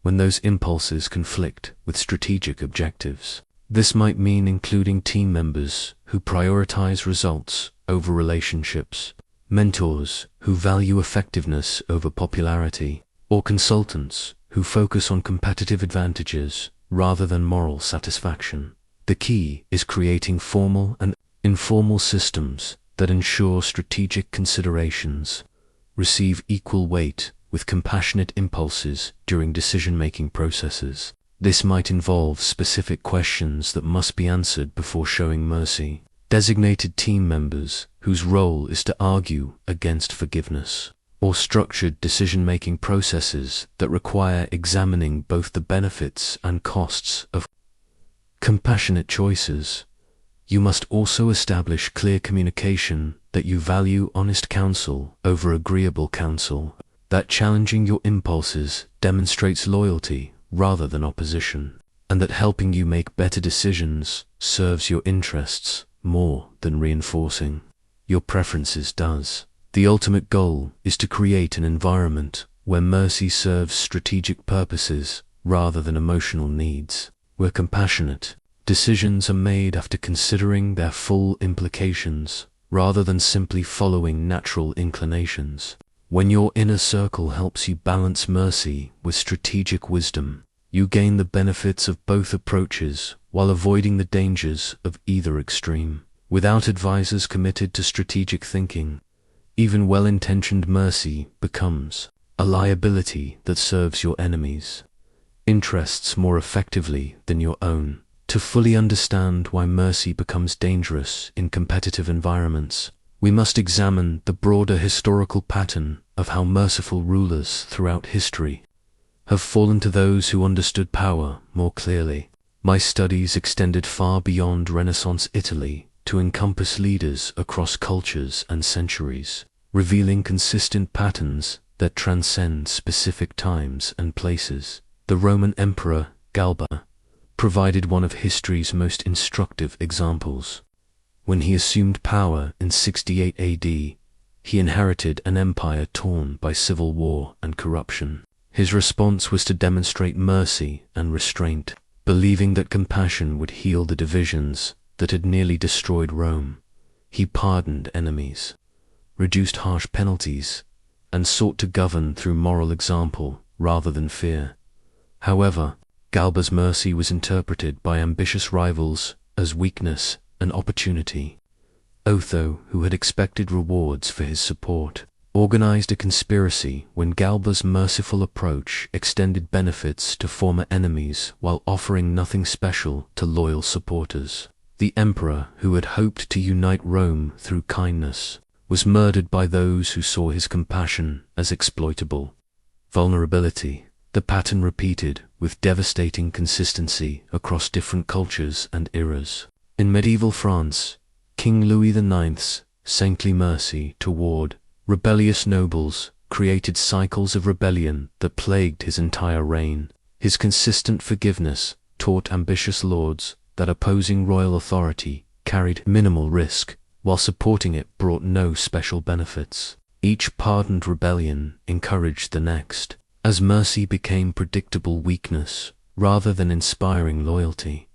when those impulses conflict with strategic objectives. This might mean including team members who prioritize results over relationships, mentors who value effectiveness over popularity, or consultants who focus on competitive advantages rather than moral satisfaction. The key is creating formal and informal systems that ensure strategic considerations receive equal weight with compassionate impulses during decision-making processes. This might involve specific questions that must be answered before showing mercy, designated team members whose role is to argue against forgiveness, or structured decision-making processes that require examining both the benefits and costs of compassionate choices. You must also establish clear communication that you value honest counsel over agreeable counsel, that challenging your impulses demonstrates loyalty rather than opposition, and that helping you make better decisions serves your interests more than reinforcing your preferences does. The ultimate goal is to create an environment where mercy serves strategic purposes rather than emotional needs, where compassionate decisions are made after considering their full implications rather than simply following natural inclinations. When your inner circle helps you balance mercy with strategic wisdom, you gain the benefits of both approaches while avoiding the dangers of either extreme. Without advisors committed to strategic thinking, even well-intentioned mercy becomes a liability that serves your enemies' interests more effectively than your own. To fully understand why mercy becomes dangerous in competitive environments, we must examine the broader historical pattern of how merciful rulers throughout history have fallen to those who understood power more clearly. My studies extended far beyond Renaissance Italy to encompass leaders across cultures and centuries, revealing consistent patterns that transcend specific times and places. The Roman Emperor Galba provided one of history's most instructive examples. When he assumed power in 68 AD, he inherited an empire torn by civil war and corruption. His response was to demonstrate mercy and restraint, believing that compassion would heal the divisions that had nearly destroyed Rome. He pardoned enemies, reduced harsh penalties, and sought to govern through moral example rather than fear. However, Galba's mercy was interpreted by ambitious rivals as weakness and opportunity. Otho, who had expected rewards for his support, organized a conspiracy when Galba's merciful approach extended benefits to former enemies while offering nothing special to loyal supporters. The emperor, who had hoped to unite Rome through kindness, was murdered by those who saw his compassion as exploitable. Vulnerability. The pattern repeated with devastating consistency across different cultures and eras. In medieval France, King Louis IX's saintly mercy toward rebellious nobles created cycles of rebellion that plagued his entire reign. His consistent forgiveness taught ambitious lords that opposing royal authority carried minimal risk, while supporting it brought no special benefits. Each pardoned rebellion encouraged the next, as mercy became predictable weakness rather than inspiring loyalty.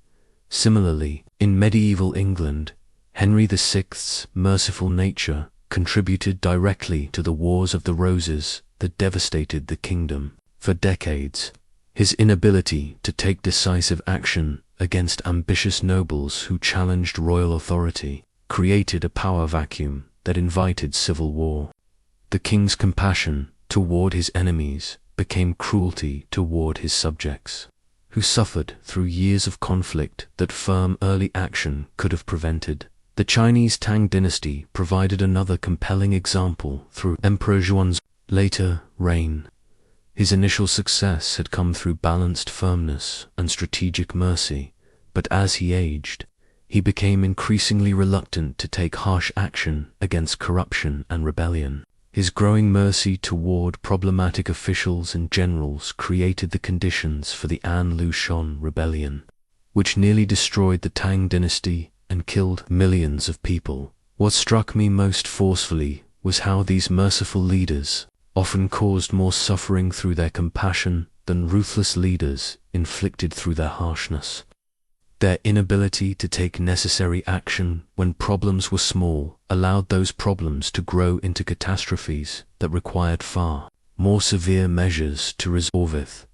Similarly, in medieval England, Henry VI's merciful nature contributed directly to the Wars of the Roses that devastated the kingdom. For decades, his inability to take decisive action against ambitious nobles who challenged royal authority created a power vacuum that invited civil war. The king's compassion toward his enemies became cruelty toward his subjects, who suffered through years of conflict that firm early action could have prevented. The Chinese Tang dynasty provided another compelling example through Emperor Zhuan's later reign. His initial success had come through balanced firmness and strategic mercy, but as he aged, he became increasingly reluctant to take harsh action against corruption and rebellion. His growing mercy toward problematic officials and generals created the conditions for the An Lushan rebellion, which nearly destroyed the Tang dynasty and killed millions of people. What struck me most forcefully was how these merciful leaders often caused more suffering through their compassion than ruthless leaders inflicted through their harshness. Their inability to take necessary action when problems were small allowed those problems to grow into catastrophes that required far more severe measures to resolve if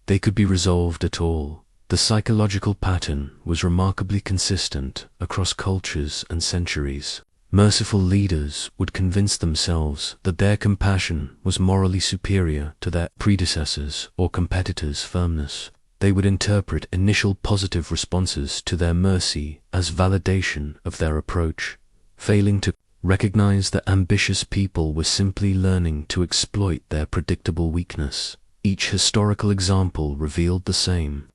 they could be resolved at all. The psychological pattern was remarkably consistent across cultures and centuries. Merciful leaders would convince themselves that their compassion was morally superior to their predecessors' or competitors' firmness. They would interpret initial positive responses to their mercy as validation of their approach, failing to recognize that ambitious people were simply learning to exploit their predictable weakness. Each historical example revealed the same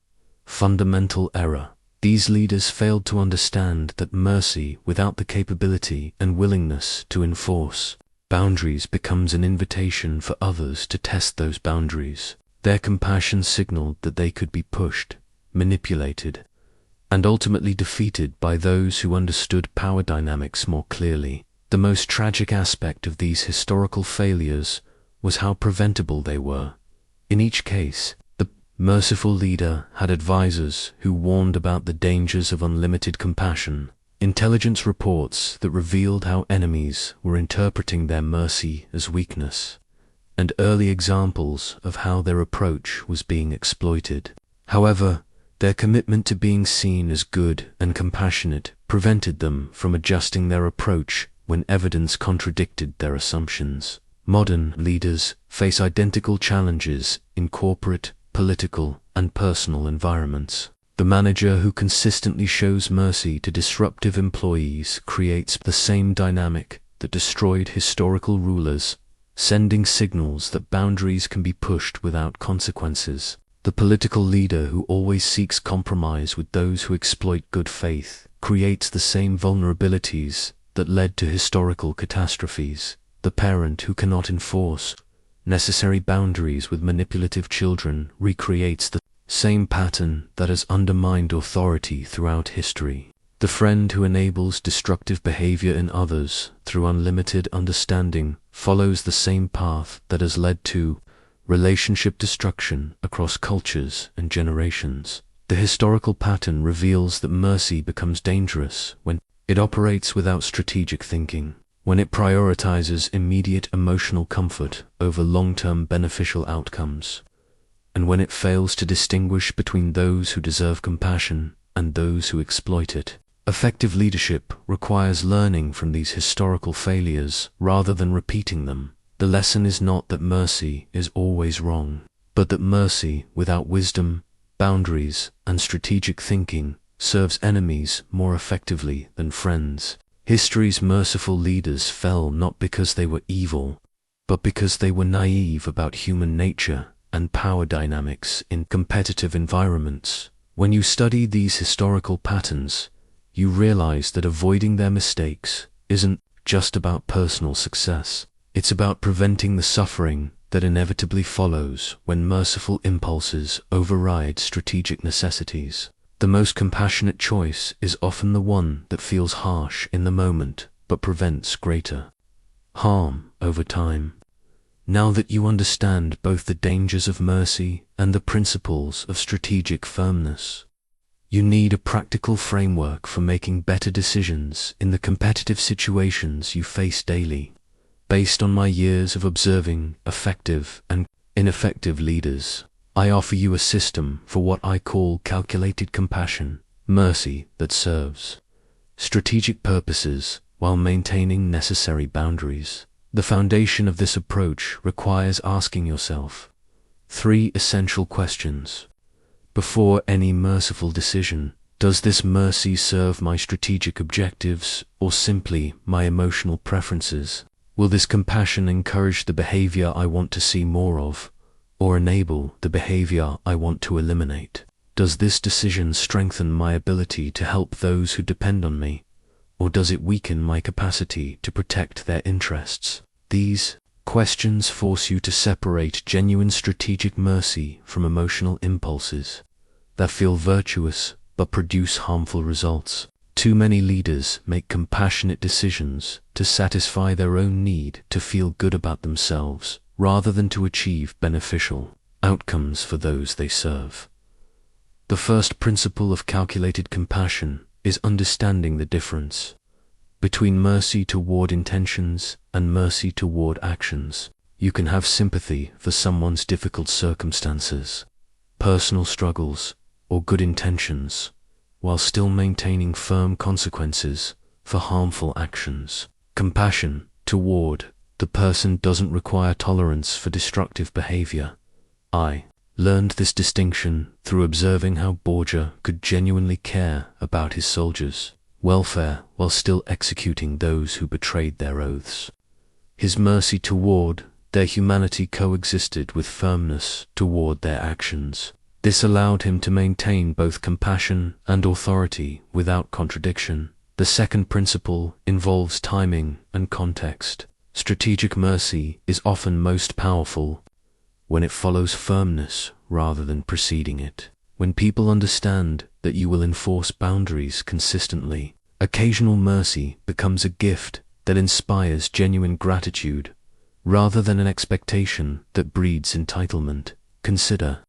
fundamental error. These leaders failed to understand that mercy without the capability and willingness to enforce boundaries becomes an invitation for others to test those boundaries. Their compassion signaled that they could be pushed, manipulated, and ultimately defeated by those who understood power dynamics more clearly. The most tragic aspect of these historical failures was how preventable they were. In each case, the merciful leader had advisors who warned about the dangers of unlimited compassion, intelligence reports that revealed how enemies were interpreting their mercy as weakness, and early examples of how their approach was being exploited. However, their commitment to being seen as good and compassionate prevented them from adjusting their approach when evidence contradicted their assumptions. Modern leaders face identical challenges in corporate, political, and personal environments. The manager who consistently shows mercy to disruptive employees creates the same dynamic that destroyed historical rulers, sending signals that boundaries can be pushed without consequences. The political leader who always seeks compromise with those who exploit good faith creates the same vulnerabilities that led to historical catastrophes. The parent who cannot enforce necessary boundaries with manipulative children recreates the same pattern that has undermined authority throughout history. The friend who enables destructive behavior in others through unlimited understanding follows the same path that has led to relationship destruction across cultures and generations. The historical pattern reveals that mercy becomes dangerous when it operates without strategic thinking, when it prioritizes immediate emotional comfort over long-term beneficial outcomes, and when it fails to distinguish between those who deserve compassion and those who exploit it. Effective leadership requires learning from these historical failures rather than repeating them. The lesson is not that mercy is always wrong, but that mercy without wisdom, boundaries, and strategic thinking serves enemies more effectively than friends. History's merciful leaders fell not because they were evil, but because they were naive about human nature and power dynamics in competitive environments. When you study these historical patterns, you realize that avoiding their mistakes isn't just about personal success. It's about preventing the suffering that inevitably follows when merciful impulses override strategic necessities. The most compassionate choice is often the one that feels harsh in the moment but prevents greater harm over time. Now that you understand both the dangers of mercy and the principles of strategic firmness, you need a practical framework for making better decisions in the competitive situations you face daily. Based on my years of observing effective and ineffective leaders, I offer you a system for what I call calculated compassion, mercy that serves strategic purposes while maintaining necessary boundaries. The foundation of this approach requires asking yourself 3 essential questions. Before any merciful decision, does this mercy serve my strategic objectives or simply my emotional preferences? Will this compassion encourage the behavior I want to see more of, or enable the behavior I want to eliminate? Does this decision strengthen my ability to help those who depend on me, or does it weaken my capacity to protect their interests? These questions force you to separate genuine strategic mercy from emotional impulses that feel virtuous but produce harmful results. Too many leaders make compassionate decisions to satisfy their own need to feel good about themselves, rather than to achieve beneficial outcomes for those they serve. The first principle of calculated compassion is understanding the difference between mercy toward intentions and mercy toward actions. You can have sympathy for someone's difficult circumstances, personal struggles, or good intentions, while still maintaining firm consequences for harmful actions. Compassion toward the person doesn't require tolerance for destructive behavior. I learned this distinction through observing how Borgia could genuinely care about his soldiers' welfare while still executing those who betrayed their oaths. His mercy toward their humanity coexisted with firmness toward their actions. This allowed him to maintain both compassion and authority without contradiction. The second principle involves timing and context. Strategic mercy is often most powerful when it follows firmness rather than preceding it. When people understand that you will enforce boundaries consistently, occasional mercy becomes a gift that inspires genuine gratitude rather than an expectation that breeds entitlement. Consider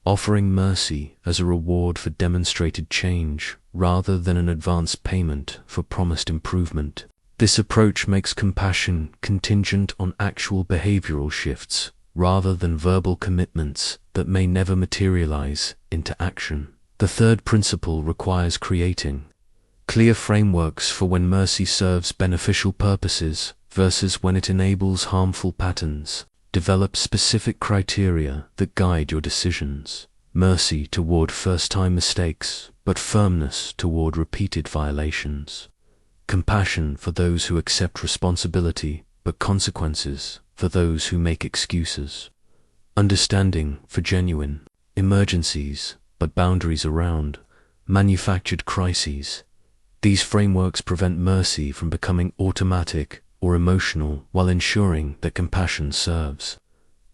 offering mercy as a reward for demonstrated change rather than an advance payment for promised improvement. This approach makes compassion contingent on actual behavioral shifts rather than verbal commitments that may never materialize into action. The third principle requires creating clear frameworks for when mercy serves beneficial purposes versus when it enables harmful patterns. Develop specific criteria that guide your decisions. Mercy toward first-time mistakes, but firmness toward repeated violations. Compassion for those who accept responsibility, but consequences for those who make excuses. Understanding for genuine emergencies, but boundaries around manufactured crises. These frameworks prevent mercy from becoming automatic or emotional while ensuring that compassion serves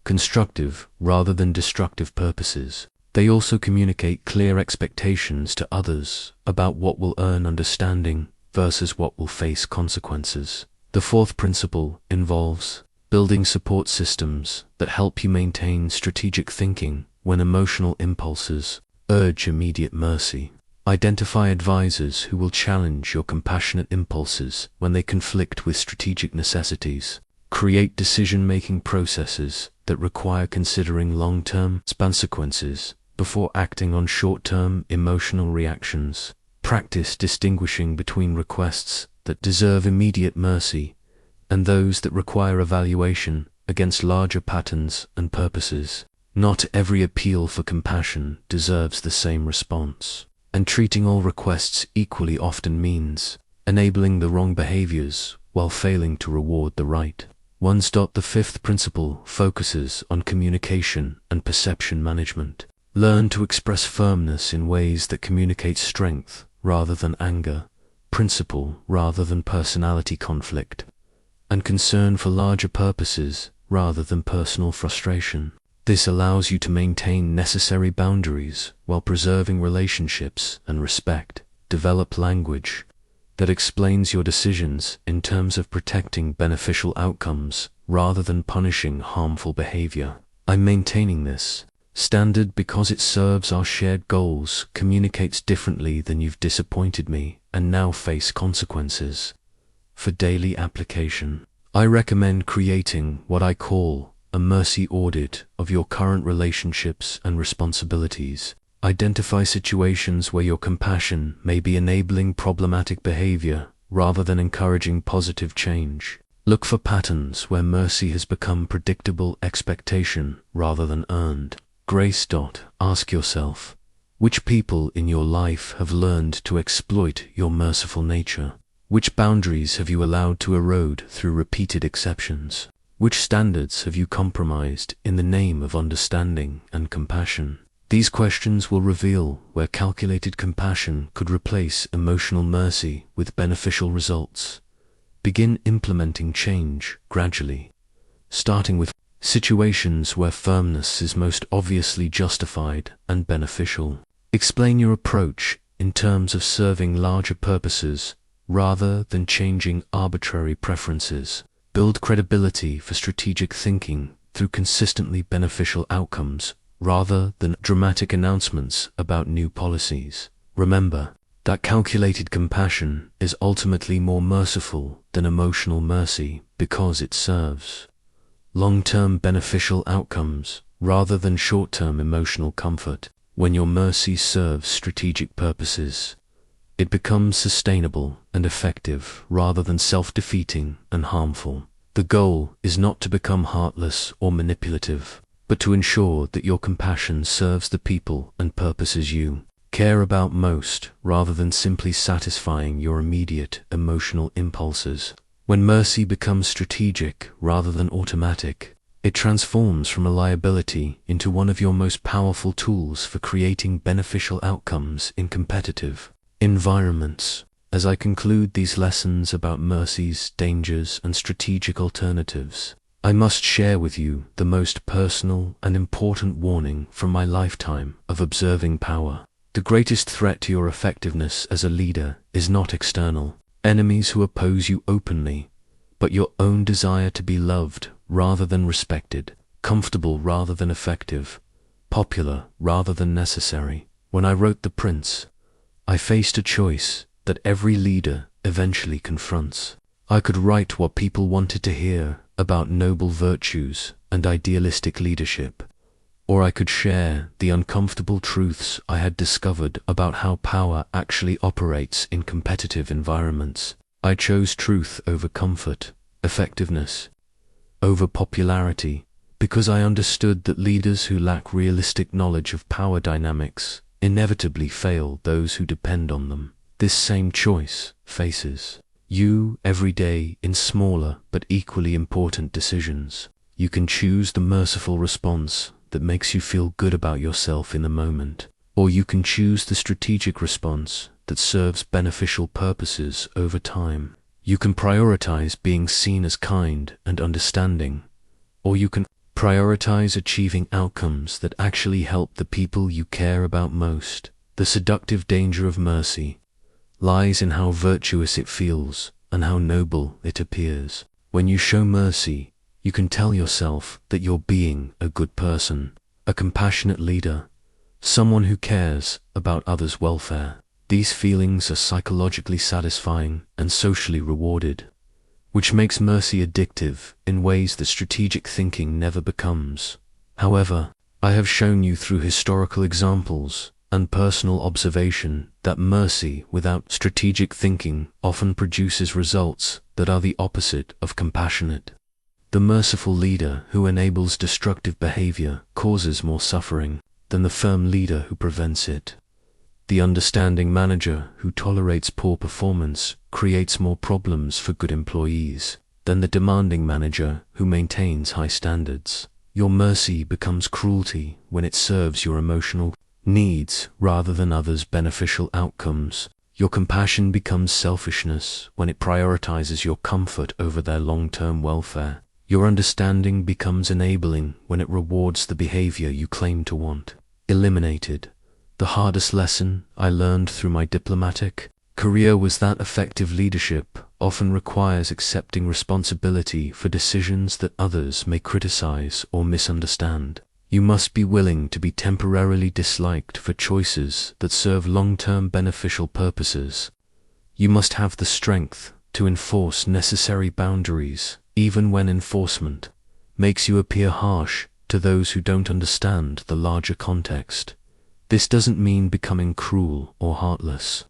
constructive rather than destructive purposes. They also communicate clear expectations to others about what will earn understanding versus what will face consequences. The fourth principle involves building support systems that help you maintain strategic thinking when emotional impulses urge immediate mercy. Identify advisors who will challenge your compassionate impulses when they conflict with strategic necessities. Create decision-making processes that require considering long-term consequences before acting on short-term emotional reactions. Practice distinguishing between requests that deserve immediate mercy and those that require evaluation against larger patterns and purposes. Not every appeal for compassion deserves the same response, and treating all requests equally often means enabling the wrong behaviors while failing to reward the right ones. The fifth principle focuses on communication and perception management. Learn to express firmness in ways that communicate strength rather than anger, principle rather than personality conflict, and concern for larger purposes rather than personal frustration. This allows you to maintain necessary boundaries while preserving relationships and respect. Develop language that explains your decisions in terms of protecting beneficial outcomes rather than punishing harmful behavior. I'm maintaining this standard because it serves our shared goals, communicates differently than you've disappointed me, and now face consequences. For daily application, I recommend creating what I call a mercy audit of your current relationships and responsibilities. Identify situations where your compassion may be enabling problematic behavior rather than encouraging positive change. Look for patterns where mercy has become predictable expectation rather than earned grace. Ask yourself, which people in your life have learned to exploit your merciful nature? Which boundaries have you allowed to erode through repeated exceptions? Which standards have you compromised in the name of understanding and compassion? These questions will reveal where calculated compassion could replace emotional mercy with beneficial results. Begin implementing change gradually, starting with situations where firmness is most obviously justified and beneficial. Explain your approach in terms of serving larger purposes rather than changing arbitrary preferences. Build credibility for strategic thinking through consistently beneficial outcomes rather than dramatic announcements about new policies. Remember that calculated compassion is ultimately more merciful than emotional mercy because it serves long-term beneficial outcomes rather than short-term emotional comfort. When your mercy serves strategic purposes, it becomes sustainable and effective rather than self-defeating and harmful. The goal is not to become heartless or manipulative, but to ensure that your compassion serves the people and purposes you care about most rather than simply satisfying your immediate emotional impulses. When mercy becomes strategic rather than automatic, it transforms from a liability into one of your most powerful tools for creating beneficial outcomes in competitive environments. As I conclude these lessons about mercy's dangers and strategic alternatives, I must share with you the most personal and important warning from my lifetime of observing power. The greatest threat to your effectiveness as a leader is not external enemies who oppose you openly, but your own desire to be loved rather than respected, comfortable rather than effective, popular rather than necessary. When I wrote The Prince, I faced a choice that every leader eventually confronts. I could write what people wanted to hear about noble virtues and idealistic leadership, or I could share the uncomfortable truths I had discovered about how power actually operates in competitive environments. I chose truth over comfort, effectiveness over popularity, because I understood that leaders who lack realistic knowledge of power dynamics inevitably fail those who depend on them. This same choice faces you every day in smaller but equally important decisions. You can choose the merciful response that makes you feel good about yourself in the moment, or you can choose the strategic response that serves beneficial purposes over time. You can prioritize being seen as kind and understanding, or you can prioritize achieving outcomes that actually help the people you care about most. The seductive danger of mercy lies in how virtuous it feels and how noble it appears. When you show mercy, you can tell yourself that you're being a good person, a compassionate leader, someone who cares about others' welfare. These feelings are psychologically satisfying and socially rewarded, which makes mercy addictive in ways that strategic thinking never becomes. However, I have shown you through historical examples and personal observation that mercy without strategic thinking often produces results that are the opposite of compassionate. The merciful leader who enables destructive behavior causes more suffering than the firm leader who prevents it. The understanding manager who tolerates poor performance creates more problems for good employees than the demanding manager who maintains high standards. Your mercy becomes cruelty when it serves your emotional needs rather than others' beneficial outcomes. Your compassion becomes selfishness when it prioritizes your comfort over their long-term welfare. Your understanding becomes enabling when it rewards the behavior you claim to want. Eliminated. The hardest lesson I learned through my diplomatic career was that effective leadership often requires accepting responsibility for decisions that others may criticize or misunderstand. You must be willing to be temporarily disliked for choices that serve long-term beneficial purposes. You must have the strength to enforce necessary boundaries, even when enforcement makes you appear harsh to those who don't understand the larger context. This doesn't mean becoming cruel or heartless.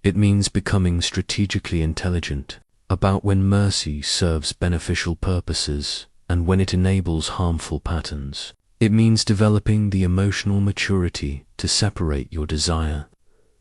It means becoming strategically intelligent about when mercy serves beneficial purposes and when it enables harmful patterns. It means developing the emotional maturity to separate your desire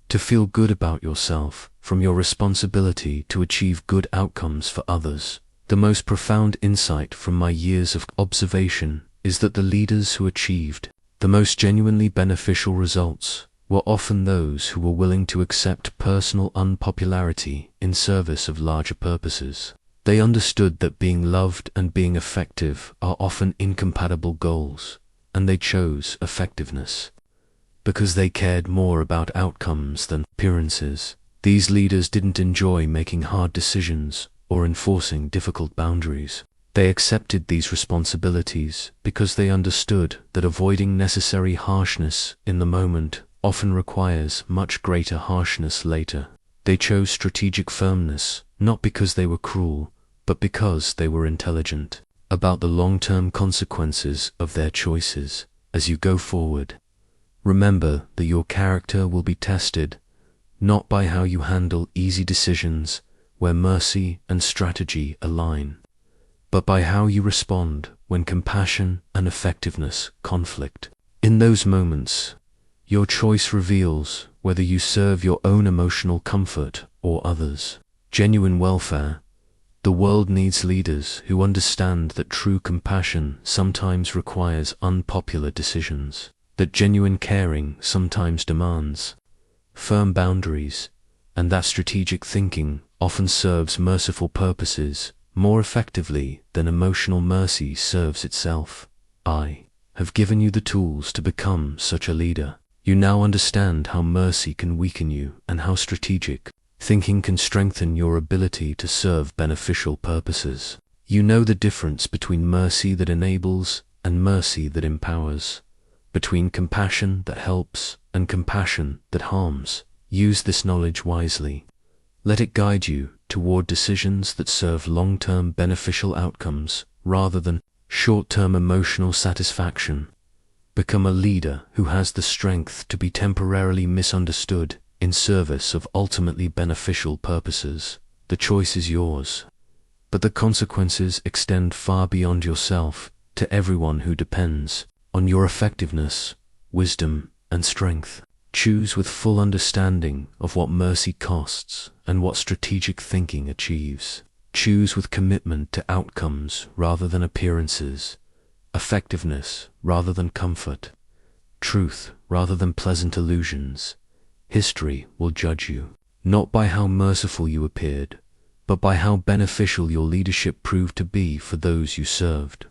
to feel good about yourself from your responsibility to achieve good outcomes for others. The most profound insight from my years of observation is that the leaders who achieved the most genuinely beneficial results were often those who were willing to accept personal unpopularity in service of larger purposes. They understood that being loved and being effective are often incompatible goals, and they chose effectiveness because they cared more about outcomes than appearances. These leaders didn't enjoy making hard decisions or enforcing difficult boundaries. They accepted these responsibilities because they understood that avoiding necessary harshness in the moment often requires much greater harshness later. They chose strategic firmness not because they were cruel, but because they were intelligent about the long-term consequences of their choices. As you go forward, remember that your character will be tested not by how you handle easy decisions where mercy and strategy align, but by how you respond when compassion and effectiveness conflict. In those moments, your choice reveals whether you serve your own emotional comfort or others' genuine welfare. The world needs leaders who understand that true compassion sometimes requires unpopular decisions, that genuine caring sometimes demands firm boundaries, and that strategic thinking often serves merciful purposes more effectively than emotional mercy serves itself. I have given you the tools to become such a leader. You now understand how mercy can weaken you and how strategic thinking can strengthen your ability to serve beneficial purposes. You know the difference between mercy that enables and mercy that empowers, between compassion that helps and compassion that harms. Use this knowledge wisely. Let it guide you toward decisions that serve long-term beneficial outcomes rather than short-term emotional satisfaction. Become a leader who has the strength to be temporarily misunderstood in service of ultimately beneficial purposes. The choice is yours, but the consequences extend far beyond yourself to everyone who depends on your effectiveness, wisdom, and strength. Choose with full understanding of what mercy costs and what strategic thinking achieves. Choose with commitment to outcomes rather than appearances, effectiveness rather than comfort, truth rather than pleasant illusions. History will judge you, not by how merciful you appeared, but by how beneficial your leadership proved to be for those you served.